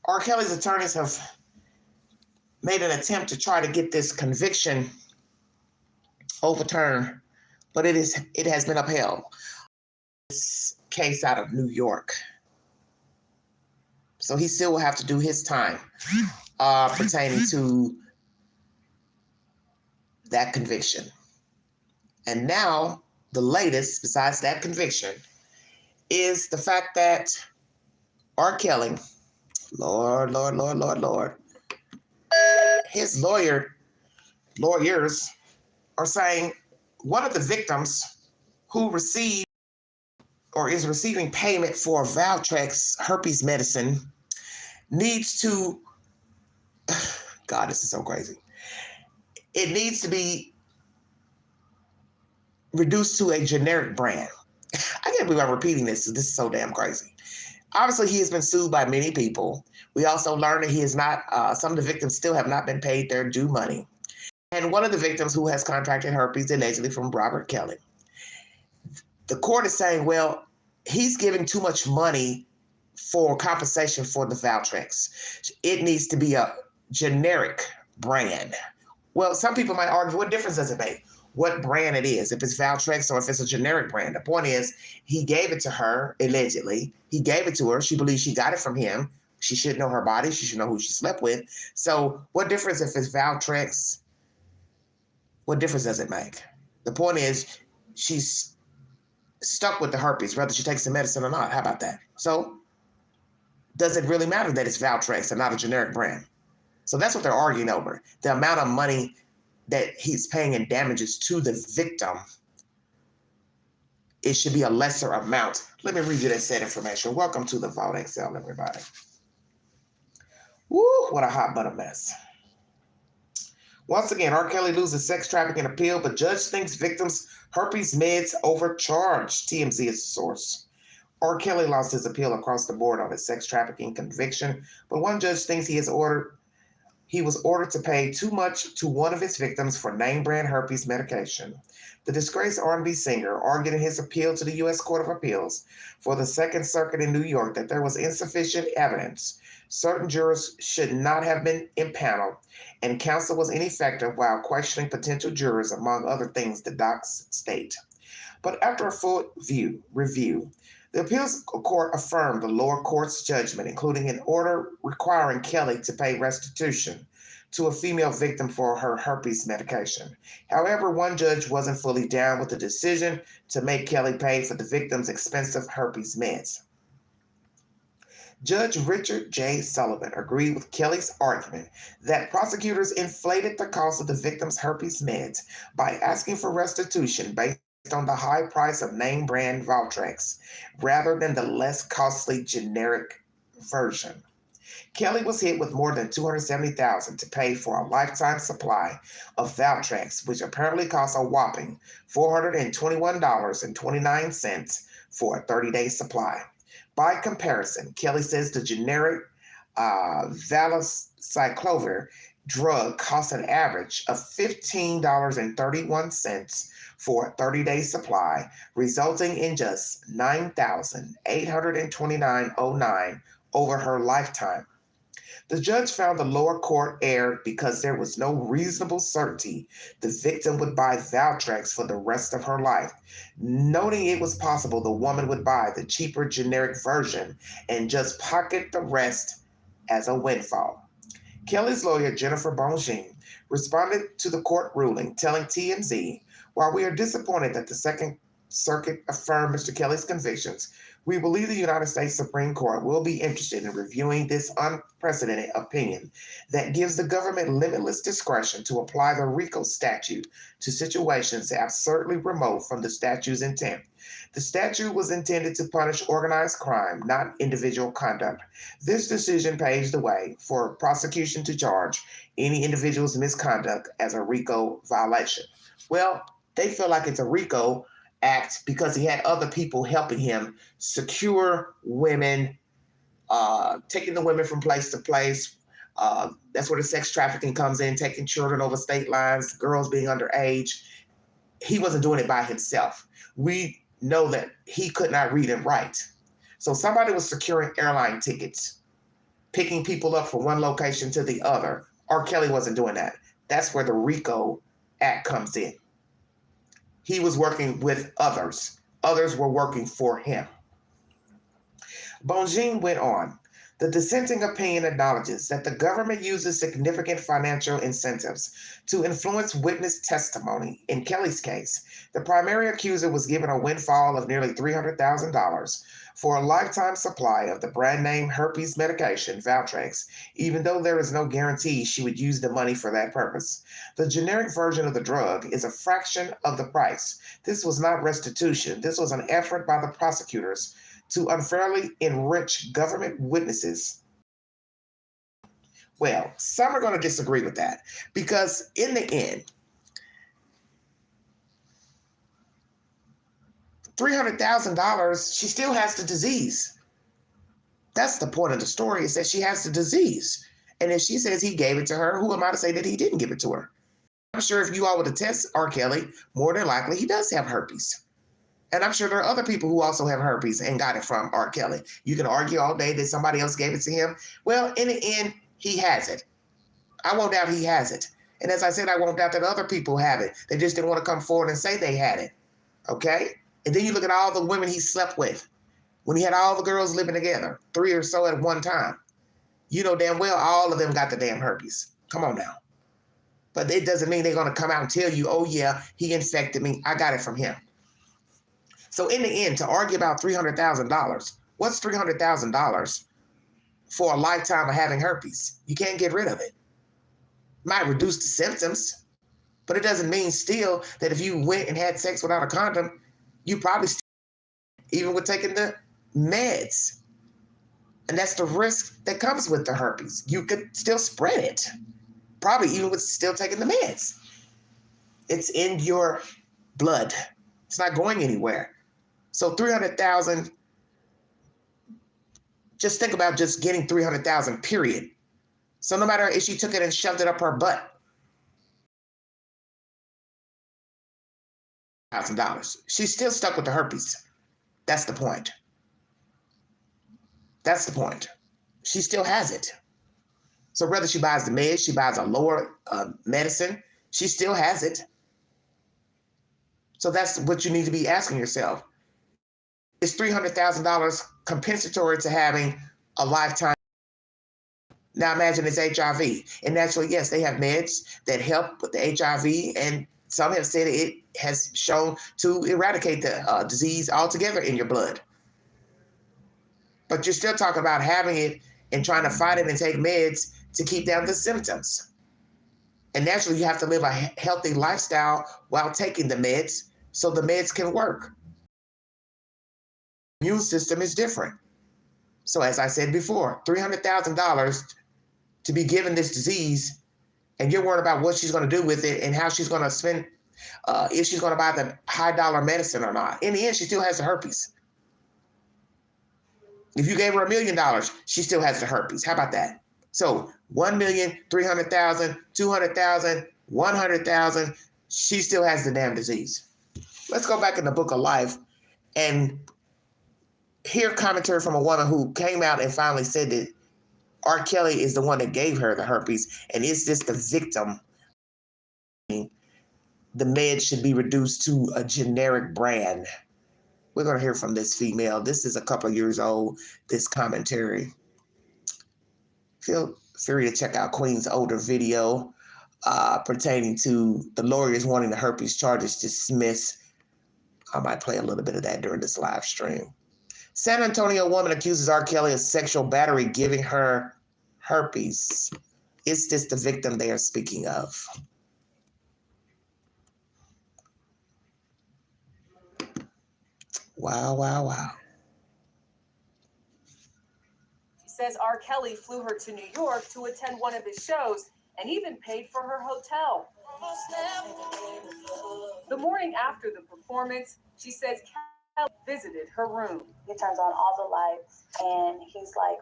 [SPEAKER 1] R. Kelly's attorneys have made an attempt to try to get this conviction overturned, but it has been upheld. This case out of New York. So he still will have to do his time pertaining to that conviction. And now, the latest, besides that conviction, is the fact that R. Kelly, Lord, his lawyers are saying one of the victims who received or is receiving payment for Valtrex herpes medicine needs to, God, this is so crazy. It needs to be reduced to a generic brand. I can't believe I'm repeating this. This is so damn crazy. Obviously, he has been sued by many people. We also learned that he is not, some of the victims still have not been paid their due money. And one of the victims who has contracted herpes allegedly from Robert Kelly. The court is saying, well, he's giving too much money for compensation for the Valtrex. It needs to be a generic brand. Well, some people might argue, what difference does it make? What brand it is, if it's Valtrex or if it's a generic brand. The point is, he gave it to her, allegedly. He gave it to her. She believes she got it from him. She should know her body. She should know who she slept with. So what difference if it's Valtrex? What difference does it make? The point is, she's stuck with the herpes, whether she takes the medicine or not. How about that? So does it really matter that it's Valtrex and not a generic brand? So that's what they're arguing over. The amount of money that he's paying in damages to the victim, it should be a lesser amount. Let me read you that said information. Welcome to the Vault XL, everybody. Woo, what a hot butter mess. Once again, R. Kelly loses sex trafficking appeal, but judge thinks victims herpes meds overcharged. TMZ is the source. R. Kelly lost his appeal across the board on his sex trafficking conviction, but one judge thinks he was ordered to pay too much to one of his victims for name brand herpes medication. The disgraced R&B singer argued in his appeal to the U.S. Court of Appeals for the Second Circuit in New York that there was insufficient evidence. Certain jurors should not have been impaneled, and counsel was ineffective while questioning potential jurors, among other things, the docs state. But after a full review, the appeals court affirmed the lower court's judgment, including an order requiring Kelly to pay restitution to a female victim for her herpes medication. However, one judge wasn't fully down with the decision to make Kelly pay for the victim's expensive herpes meds. Judge Richard J. Sullivan agreed with Kelly's argument that prosecutors inflated the cost of the victim's herpes meds by asking for restitution based on the high price of name brand Valtrex rather than the less costly generic version. Kelly was hit with more than $270,000 to pay for a lifetime supply of Valtrex, which apparently costs a whopping $421.29 for a 30-day supply. By comparison, Kelly says the generic valacyclovir drug costs an average of $15.31 for a 30-day supply, resulting in just $9,829.09 over her lifetime. The judge found the lower court erred because there was no reasonable certainty the victim would buy Valtrex for the rest of her life, noting it was possible the woman would buy the cheaper generic version and just pocket the rest as a windfall. Kelly's lawyer, Jennifer Bongine, responded to the court ruling, telling TMZ, "While we are disappointed that the Second Circuit affirmed Mr. Kelly's convictions, we believe the United States Supreme Court will be interested in reviewing this unprecedented opinion that gives the government limitless discretion to apply the RICO statute to situations absurdly remote from the statute's intent. The statute was intended to punish organized crime, not individual conduct. This decision paves the way for prosecution to charge any individual's misconduct as a RICO violation." Well, they feel like it's a RICO act because he had other people helping him secure women, taking the women from place to place. That's where the sex trafficking comes in, taking children over state lines, girls being underage. He wasn't doing it by himself. We know that he could not read and write. So somebody was securing airline tickets, picking people up from one location to the other. R. Kelly wasn't doing that. That's where the RICO Act comes in. He was working with others. Others were working for him. Bongine went on. The dissenting opinion acknowledges that the government uses significant financial incentives to influence witness testimony. In Kelly's case, the primary accuser was given a windfall of nearly $300,000 for a lifetime supply of the brand name herpes medication, Valtrex, even though there is no guarantee she would use the money for that purpose. The generic version of the drug is a fraction of the price. This was not restitution. This was an effort by the prosecutors to unfairly enrich government witnesses. Well, some are going to disagree with that because in the end, $300,000, she still has the disease. That's the point of the story, is that she has the disease. And if she says he gave it to her, who am I to say that he didn't give it to her? I'm sure if you all would test R. Kelly, more than likely he does have herpes. And I'm sure there are other people who also have herpes and got it from R. Kelly. You can argue all day that somebody else gave it to him. Well, in the end, he has it. I won't doubt he has it. And as I said, I won't doubt that other people have it. They just didn't want to come forward and say they had it. Okay? And then you look at all the women he slept with when he had all the girls living together, 3 or so at one time. You know damn well all of them got the damn herpes. Come on now. But it doesn't mean they're going to come out and tell you, oh yeah, he infected me. I got it from him. So in the end, to argue about $300,000, what's $300,000 for a lifetime of having herpes? You can't get rid of it. Might reduce the symptoms, but it doesn't mean still that if you went and had sex without a condom, you probably still, even with taking the meds. And that's the risk that comes with the herpes. You could still spread it, probably even with still taking the meds. It's in your blood. It's not going anywhere. So 300,000, just think about just getting 300,000, period. So no matter if she took it and shoved it up her butt, $1,000, she's still stuck with the herpes. That's the point. That's the point. She still has it. So whether she buys the meds, she buys a lower medicine, she still has it. So that's what you need to be asking yourself. Is $300,000 compensatory to having a lifetime? Now imagine it's HIV. And naturally, yes, they have meds that help with the HIV, and some have said it has shown to eradicate the disease altogether in your blood. But you're still talking about having it and trying to fight it and take meds to keep down the symptoms. And naturally, you have to live a healthy lifestyle while taking the meds so the meds can work. The immune system is different. So as I said before, $300,000 to be given this disease, and you're worried about what she's going to do with it and how she's going to spend, if she's going to buy the high dollar medicine or not. In the end, she still has the herpes. If you gave her $1 million, she still has the herpes. How about that? So 1,300,000, 200,000, 100,000, she still has the damn disease. Let's go back in the book of life and hear commentary from a woman who came out and finally said that R. Kelly is the one that gave her the herpes, and is this the victim? The med should be reduced to a generic brand. We're going to hear from this female. This is a couple of years old, this commentary. Feel free to check out Queen's older video pertaining to the lawyers wanting the herpes charges dismissed. I might play a little bit of that during this live stream. San Antonio woman accuses R. Kelly of sexual battery, giving her herpes. Is this the victim they are speaking of? Wow, wow, wow.
[SPEAKER 2] She says R. Kelly flew her to New York to attend one of his shows and even paid for her hotel. The morning after the performance, she says Kelly visited her room.
[SPEAKER 9] He turns on all the lights and he's like,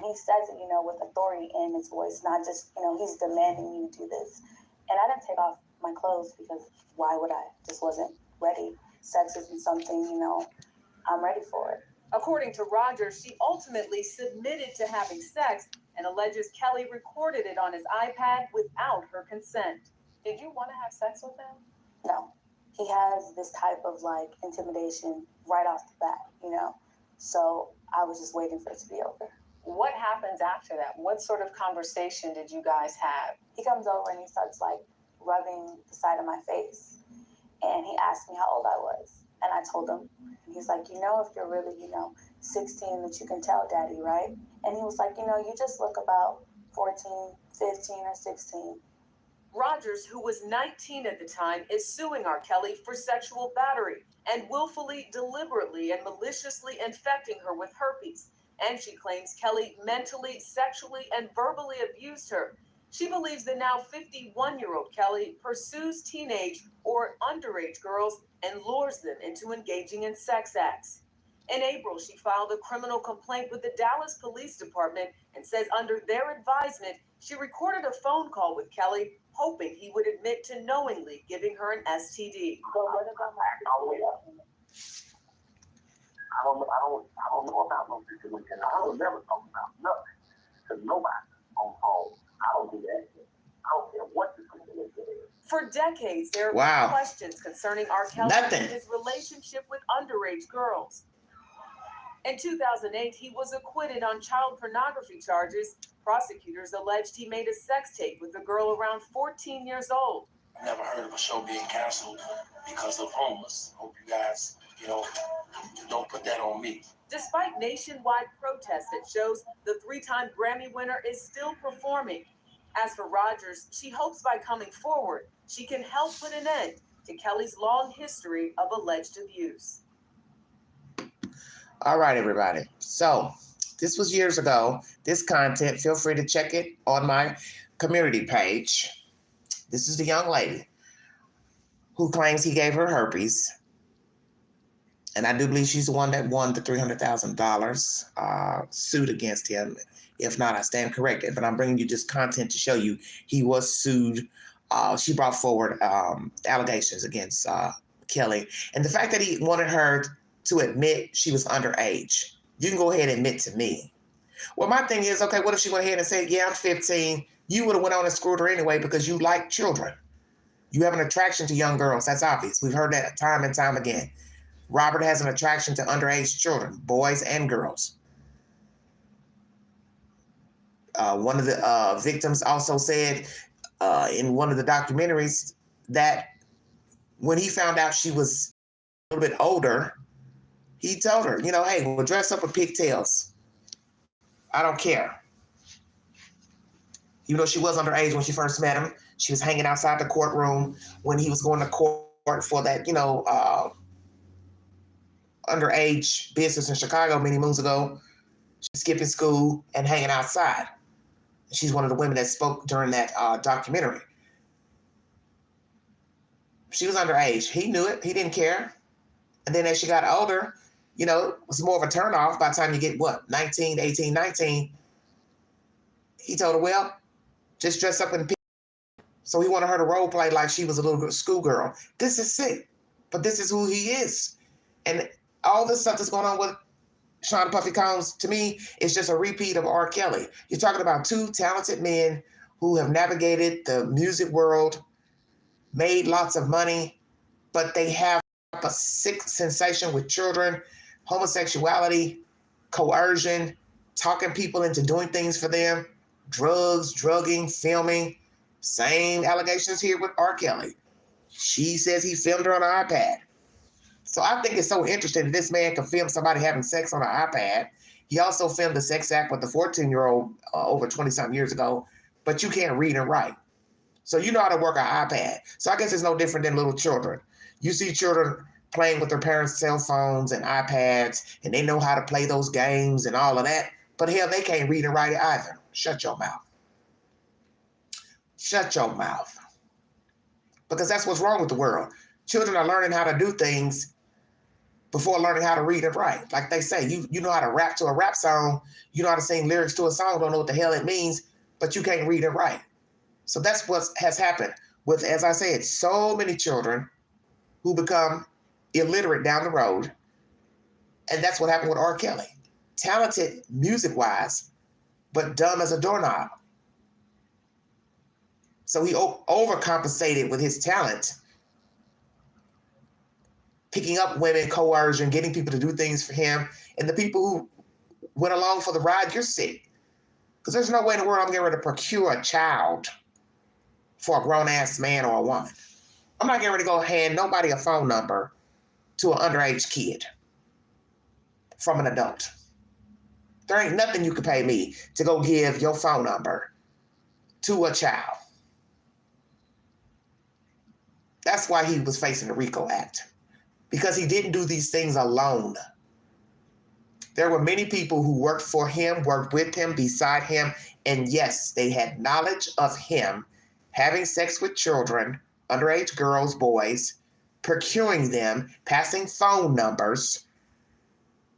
[SPEAKER 9] he says it, with authority in his voice, not just, he's demanding you do this. And I didn't take off my clothes because why would I? Just wasn't ready. Sex isn't something, I'm ready for it.
[SPEAKER 2] According to Rogers, she ultimately submitted to having sex and alleges Kelly recorded it on his iPad without her consent. Did you want to have sex with him?
[SPEAKER 9] No. He has this type of intimidation right off the bat, So I was just waiting for it to be over.
[SPEAKER 6] What happens after that? What sort of conversation did you guys have?
[SPEAKER 9] He comes over and he starts rubbing the side of my face. And he asked me how old I was. And I told him, and he's like, if you're really, 16, that you can tell daddy, right? And he was like, you just look about 14, 15, or 16.
[SPEAKER 2] Rogers, who was 19 at the time, is suing R. Kelly for sexual battery and willfully, deliberately, and maliciously infecting her with herpes. And she claims Kelly mentally, sexually, and verbally abused her. She believes the now 51-year-old Kelly pursues teenage or underage girls and lures them into engaging in sex acts. In April, she filed a criminal complaint with the Dallas Police Department and says under their advisement, she recorded a phone call with Kelly, hoping he would admit to knowingly giving her an STD.
[SPEAKER 12] I don't know about no situation. I don't never talk about nothing to nobody on phone. I don't do that. I don't care what the situation is.
[SPEAKER 2] For decades, there have been questions concerning R. Kelly and his relationship with underage girls. In 2008, he was acquitted on child pornography charges. Prosecutors alleged he made a sex tape with a girl around 14 years old.
[SPEAKER 12] I've never heard of a show being canceled because of homeless. Hope you guys, don't put that on me.
[SPEAKER 2] Despite nationwide protests at shows, the three-time Grammy winner is still performing. As for Rogers, she hopes by coming forward, she can help put an end to Kelly's long history of alleged abuse.
[SPEAKER 1] All right, everybody. So this was years ago. This content, feel free to check it on my community page. This is the young lady who claims he gave her herpes. And I do believe she's the one that won the $300,000 suit against him. If not, I stand corrected. But I'm bringing you this content to show you he was sued. She brought forward allegations against Kelly. And the fact that he wanted her to admit she was underage. You can go ahead and admit to me. Well, my thing is, okay, what if she went ahead and said, yeah, I'm 15. You would have went on and screwed her anyway because you like children. You have an attraction to young girls. That's obvious. We've heard that time and time again. Robert has an attraction to underage children, boys and girls. One of the victims also said in one of the documentaries that when he found out she was a little bit older, he told her, hey, we'll dress up with pigtails. I don't care. Even though she was underage when she first met him, she was hanging outside the courtroom when he was going to court for that, underage business in Chicago many moons ago. She's skipping school and hanging outside. She's one of the women that spoke during that documentary. She was underage. He knew it. He didn't care. And then as she got older, it was more of a turnoff by the time you get, 19, 18, 19. He told her, well, just dress up in pink. So he wanted her to role play like she was a little schoolgirl. This is sick, but this is who he is. And all this stuff that's going on with Sean Puffy Combs, to me, is just a repeat of R. Kelly. You're talking about two talented men who have navigated the music world, made lots of money, but they have a sick sensation with children, homosexuality, coercion, talking people into doing things for them, drugs, drugging, filming. Same allegations here with R. Kelly. She says he filmed her on an iPad. So I think it's so interesting that this man can film somebody having sex on an iPad. He also filmed a sex act with a 14-year-old over 20-something years ago, but you can't read and write. So you know how to work an iPad. So I guess it's no different than little children. You see children playing with their parents' cell phones and iPads, and they know how to play those games and all of that, but hell, they can't read and write it either. Shut your mouth. Shut your mouth. Because that's what's wrong with the world. Children are learning how to do things before learning how to read and write. Like they say, you know how to rap to a rap song, you know how to sing lyrics to a song, don't know what the hell it means, but you can't read and write. So that's what has happened with, as I said, so many children who become illiterate down the road. And that's what happened with R. Kelly. Talented music-wise, but dumb as a doorknob. So he overcompensated with his talent, picking up women, coercion, getting people to do things for him. And the people who went along for the ride, you're sick. Because there's no way in the world I'm getting ready to procure a child for a grown-ass man or a woman. I'm not getting ready to go hand nobody a phone number to an underage kid from an adult. There ain't nothing you can pay me to go give your phone number to a child. That's why he was facing the RICO Act, because he didn't do these things alone. There were many people who worked for him, worked with him, beside him, and yes, they had knowledge of him having sex with children, underage girls, boys, procuring them, passing phone numbers.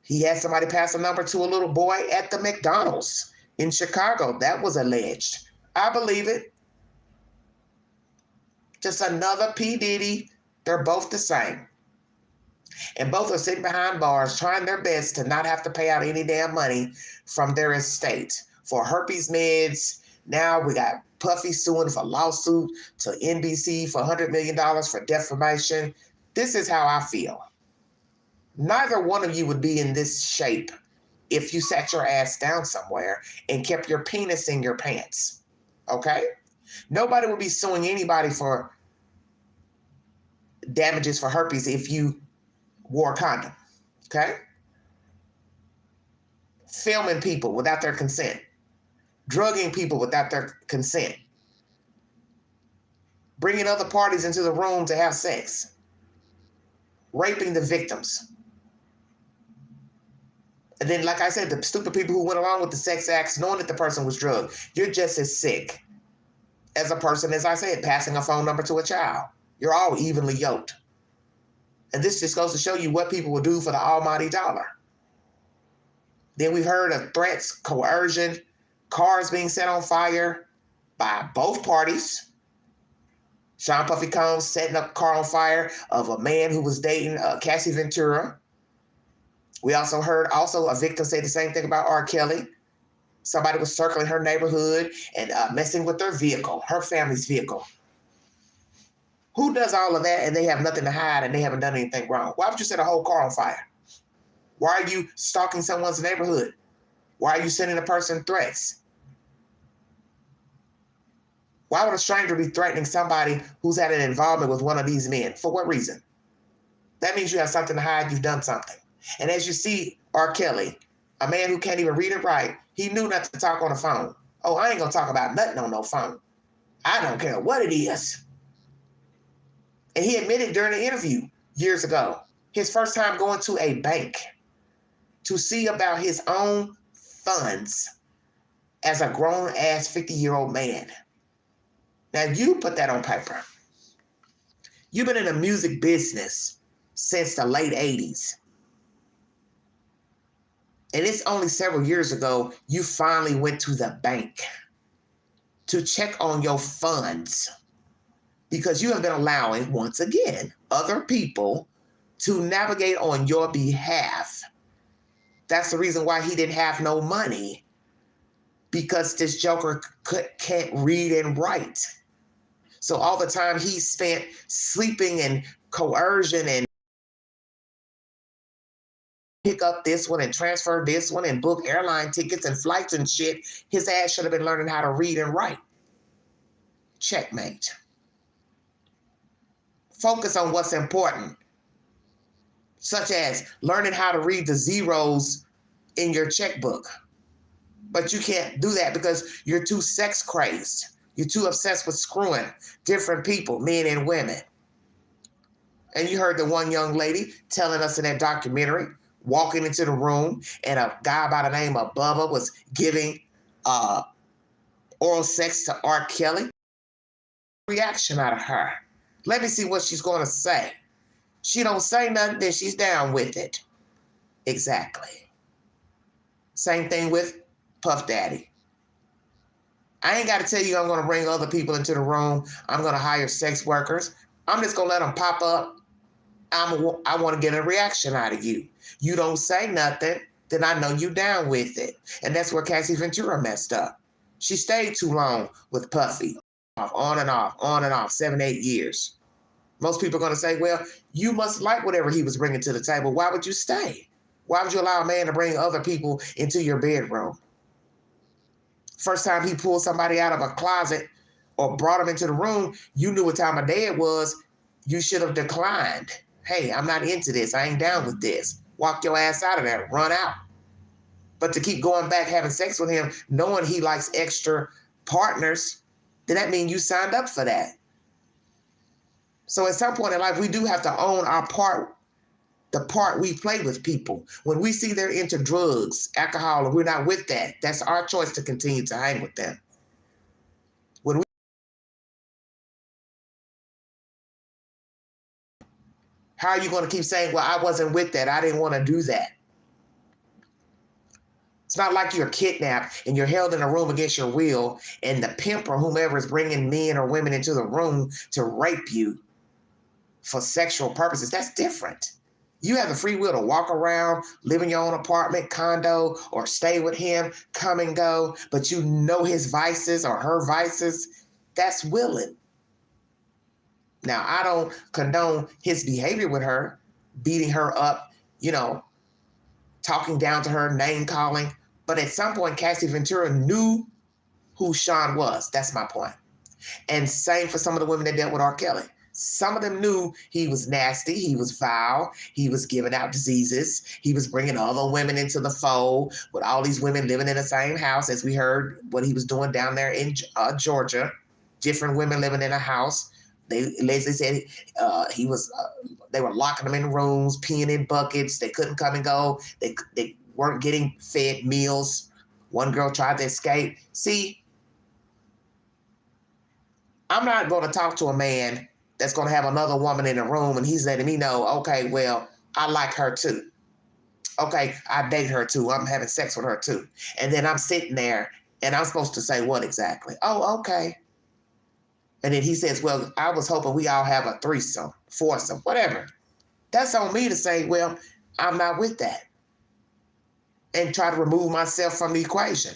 [SPEAKER 1] He had somebody pass a number to a little boy at the McDonald's in Chicago. That was alleged. I believe it. Just another P. Diddy. They're both the same. And both are sitting behind bars trying their best to not have to pay out any damn money from their estate for herpes meds. Now we got Puffy suing for lawsuit to NBC for $100 million for defamation. This is how I feel. Neither one of you would be in this shape if you sat your ass down somewhere and kept your penis in your pants. Okay? Nobody would be suing anybody for damages for herpes if you wore a condom. Okay? Filming people without their consent. Drugging people without their consent. Bringing other parties into the room to have sex. Raping the victims. And then, like I said, the stupid people who went along with the sex acts knowing that the person was drugged. You're just as sick as a person, as I said, passing a phone number to a child. You're all evenly yoked. And this just goes to show you what people will do for the almighty dollar. Then we've heard of threats, coercion, cars being set on fire by both parties. Sean Puffy Combs setting up a car on fire of a man who was dating Cassie Ventura. We also heard a victim say the same thing about R. Kelly. Somebody was circling her neighborhood and messing with their vehicle, her family's vehicle. Who does all of that and they have nothing to hide and they haven't done anything wrong? Why would you set a whole car on fire? Why are you stalking someone's neighborhood? Why are you sending a person threats? Why would a stranger be threatening somebody who's had an involvement with one of these men? For what reason? That means you have something to hide, you've done something. And as you see, R. Kelly, a man who can't even read and write, he knew not to talk on the phone. Oh, I ain't gonna talk about nothing on no phone. I don't care what it is. And he admitted during an interview years ago, his first time going to a bank to see about his own funds as a grown-ass 50-year-old man. Now, you put that on paper. You've been in the music business since the late 80s. And it's only several years ago you finally went to the bank to check on your funds because you have been allowing, once again, other people to navigate on your behalf. That's the reason why he didn't have no money, because this joker can't read and write. So all the time he spent sleeping and coercion and pick up this one and transfer this one and book airline tickets and flights and shit. His ass should have been learning how to read and write. Checkmate. Focus on what's important, such as learning how to read the zeros in your checkbook. But you can't do that because you're too sex crazed. You're too obsessed with screwing different people, men and women. And you heard the one young lady telling us in that documentary, walking into the room, and a guy by the name of Bubba was giving oral sex to R. Kelly. Reaction out of her. Let me see what she's going to say. She don't say nothing, then she's down with it. Exactly. Same thing with Puff Daddy. I ain't got to tell you I'm going to bring other people into the room. I'm going to hire sex workers. I'm just going to let them pop up. I want to get a reaction out of you. You don't say nothing, then I know you down with it. And that's where Cassie Ventura messed up. She stayed too long with Puffy. On and off, 7, 8 years. Most people are going to say, well, you must like whatever he was bringing to the table. Why would you stay? Why would you allow a man to bring other people into your bedroom? First time he pulled somebody out of a closet or brought him into the room, you knew what time of day it was. You should have declined. Hey, I'm not into this. I ain't down with this. Walk your ass out of there. Run out. But to keep going back having sex with him, knowing he likes extra partners, then that means you signed up for that. So at some point in life, we do have to own our part, the part we play with people. When we see they're into drugs, alcohol, and we're not with that, that's our choice to continue to hang with them. How are you going to keep saying, well, I wasn't with that. I didn't want to do that. It's not like you're kidnapped and you're held in a room against your will and the pimp or whomever is bringing men or women into the room to rape you for sexual purposes. That's different. You have the free will to walk around, live in your own apartment, condo, or stay with him, come and go, but you know his vices or her vices. That's willing. Now, I don't condone his behavior with her, beating her up, talking down to her, name calling. But at some point, Cassie Ventura knew who Sean was. That's my point. And same for some of the women that dealt with R. Kelly. Some of them knew he was nasty, he was vile, he was giving out diseases, he was bringing other women into the fold with all these women living in the same house, as we heard what he was doing down there in Georgia. Different women living in a house. Leslie said they were locking them in rooms, peeing in buckets. They couldn't come and go. They weren't getting fed meals. One girl tried to escape. See, I'm not going to talk to a man that's going to have another woman in the room and he's letting me know, okay, well, I like her too. Okay, I date her too. I'm having sex with her too. And then I'm sitting there and I'm supposed to say what exactly? Oh, okay. And then he says, well, I was hoping we all have a threesome, foursome, whatever. That's on me to say, well, I'm not with that. And try to remove myself from the equation.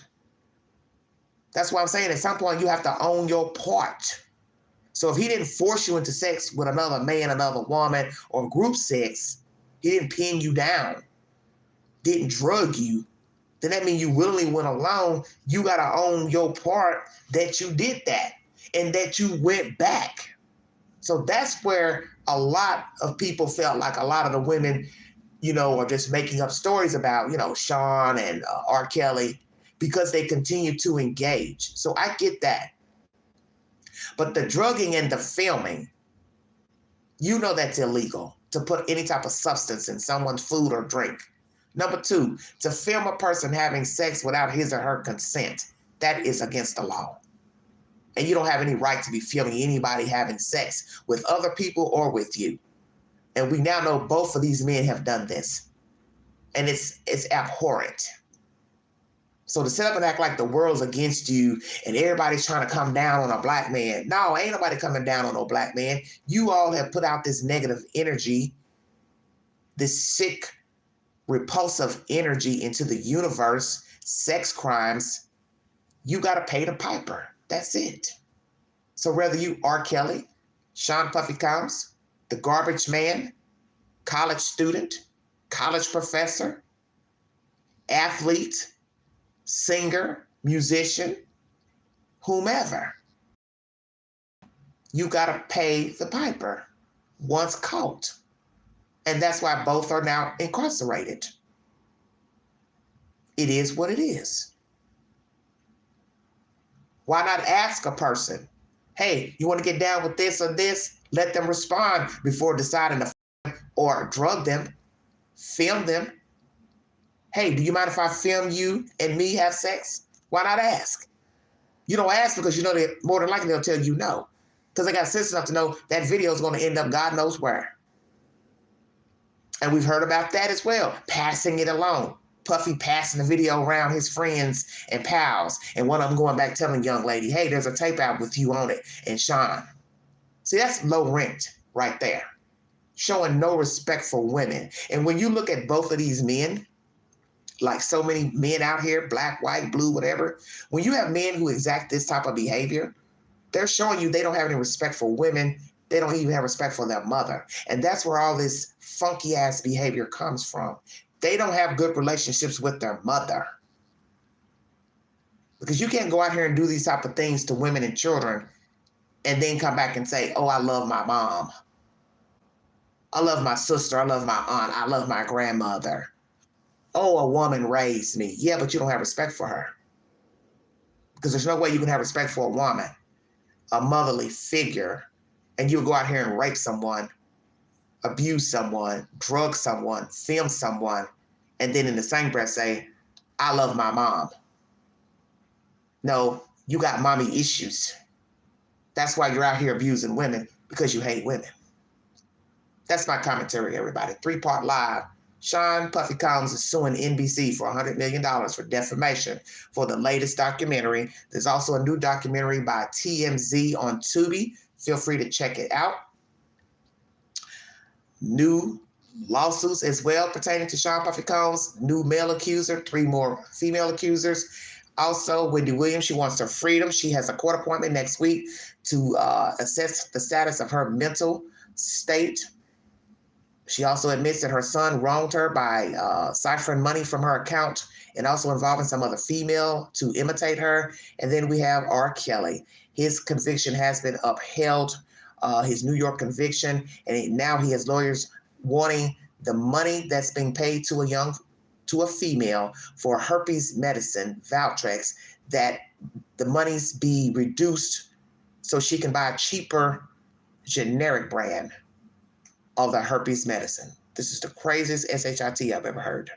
[SPEAKER 1] That's why I'm saying at some point you have to own your part. So if he didn't force you into sex with another man, another woman, or group sex, he didn't pin you down, didn't drug you, then that means you willingly went alone. You got to own your part that you did that. And that you went back. So that's where a lot of people felt like a lot of the women, are just making up stories about, Sean and R. Kelly, because they continue to engage. So I get that. But the drugging and the filming, that's illegal, to put any type of substance in someone's food or drink. Number 2, to film a person having sex without his or her consent, that is against the law. And you don't have any right to be filming anybody having sex with other people or with you. And we now know both of these men have done this. And it's abhorrent. So to sit up and act like the world's against you and everybody's trying to come down on a black man. No, ain't nobody coming down on no black man. You all have put out this negative energy, this sick, repulsive energy into the universe, sex crimes. You got to pay the piper. That's it. So whether you R. Kelly, Sean Puffy Combs, the garbage man, college student, college professor, athlete, singer, musician, whomever. You got to pay the piper once caught. And that's why both are now incarcerated. It is what it is. Why not ask a person, hey, you want to get down with this or this? Let them respond before deciding to or drug them, film them. Hey, do you mind if I film you and me have sex? Why not ask? You don't ask because you know that more than likely they'll tell you no. Because they got sense enough to know that video is going to end up God knows where. And we've heard about that as well, passing it along. Puffy passing the video around his friends and pals, and one of them going back telling young lady, hey, there's a tape out with you on it, and Sean. See, that's low rent right there, showing no respect for women. And when you look at both of these men, like so many men out here, black, white, blue, whatever, when you have men who exact this type of behavior, they're showing you they don't have any respect for women. They don't even have respect for their mother. And that's where all this funky ass behavior comes from. They don't have good relationships with their mother. Because you can't go out here and do these type of things to women and children and then come back and say, oh, I love my mom. I love my sister. I love my aunt. I love my grandmother. Oh, a woman raised me. Yeah, but you don't have respect for her. Because there's no way you can have respect for a woman, a motherly figure, and you would go out here and rape someone, abuse someone, drug someone, film someone, and then in the same breath say, I love my mom. No, you got mommy issues. That's why you're out here abusing women, because you hate women. That's my commentary, everybody. 3-part live. Sean Puffy Combs is suing NBC for $100 million for defamation for the latest documentary. There's also a new documentary by TMZ on Tubi. Feel free to check it out. New lawsuits as well pertaining to Sean Puffy Combs. New male accuser, 3 more female accusers. Also, Wendy Williams, she wants her freedom. She has a court appointment next week to assess the status of her mental state. She also admits that her son wronged her by ciphering money from her account and also involving some other female to imitate her. And then we have R. Kelly. His conviction has been upheld, his New York conviction, and now he has lawyers wanting the money that's being paid to a female for herpes medicine, Valtrex, that the monies be reduced so she can buy a cheaper generic brand of the herpes medicine. This is the craziest SHIT I've ever heard.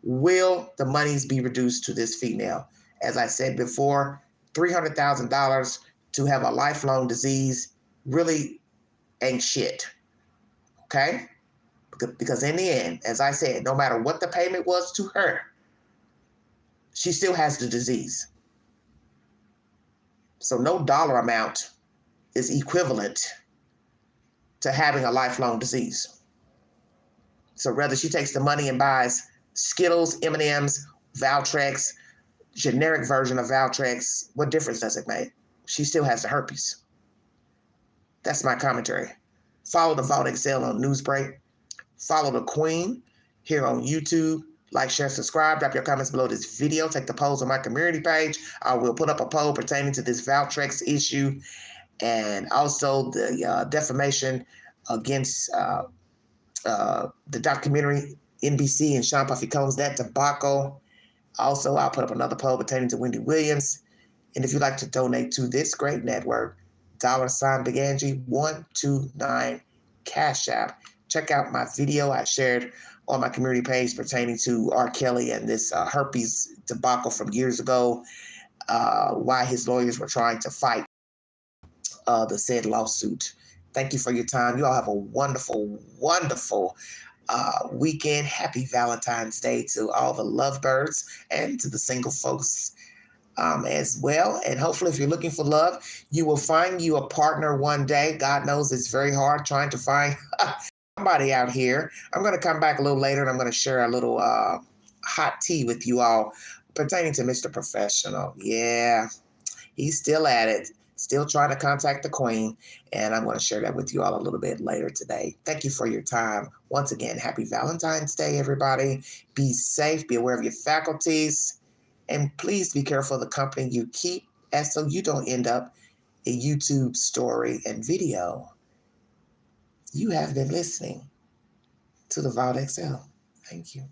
[SPEAKER 1] Will the monies be reduced to this female? As I said before, $300,000 to have a lifelong disease really ain't shit, okay? Because in the end, as I said, no matter what the payment was to her, she still has the disease. So no dollar amount is equivalent to having a lifelong disease. So whether she takes the money and buys Skittles, M&Ms, Valtrex, generic version of Valtrex, what difference does it make? She still has the herpes. That's my commentary. Follow the Vault Excel on Newsbreak. Follow the Queen here on YouTube. Like, share, subscribe. Drop your comments below this video. Take the polls on my community page. I will put up a poll pertaining to this Valtrex issue and also the defamation against the documentary NBC and Sean Puffy Combs, that debacle. Also, I'll put up another poll pertaining to Wendy Williams. And if you'd like to donate to this great network, $Big Angie 129 Cash App. Check out my video I shared on my community page pertaining to R. Kelly and this herpes debacle from years ago, why his lawyers were trying to fight the said lawsuit. Thank you for your time. You all have a wonderful, wonderful weekend. Happy Valentine's Day to all the lovebirds and to the single folks as well. And hopefully if you're looking for love, you will find you a partner one day. God knows it's very hard trying to find somebody out here. I'm going to come back a little later and I'm going to share a little hot tea with you all pertaining to Mr. Professional. Yeah, he's still at it. still trying to contact the Queen, and I'm going to share that with you all a little bit later today. Thank you for your time. Once again, happy Valentine's Day, everybody. Be safe, be aware of your faculties, and please be careful of the company you keep, as so you don't end up a YouTube story and video. You have been listening to the Vault XL. Thank you.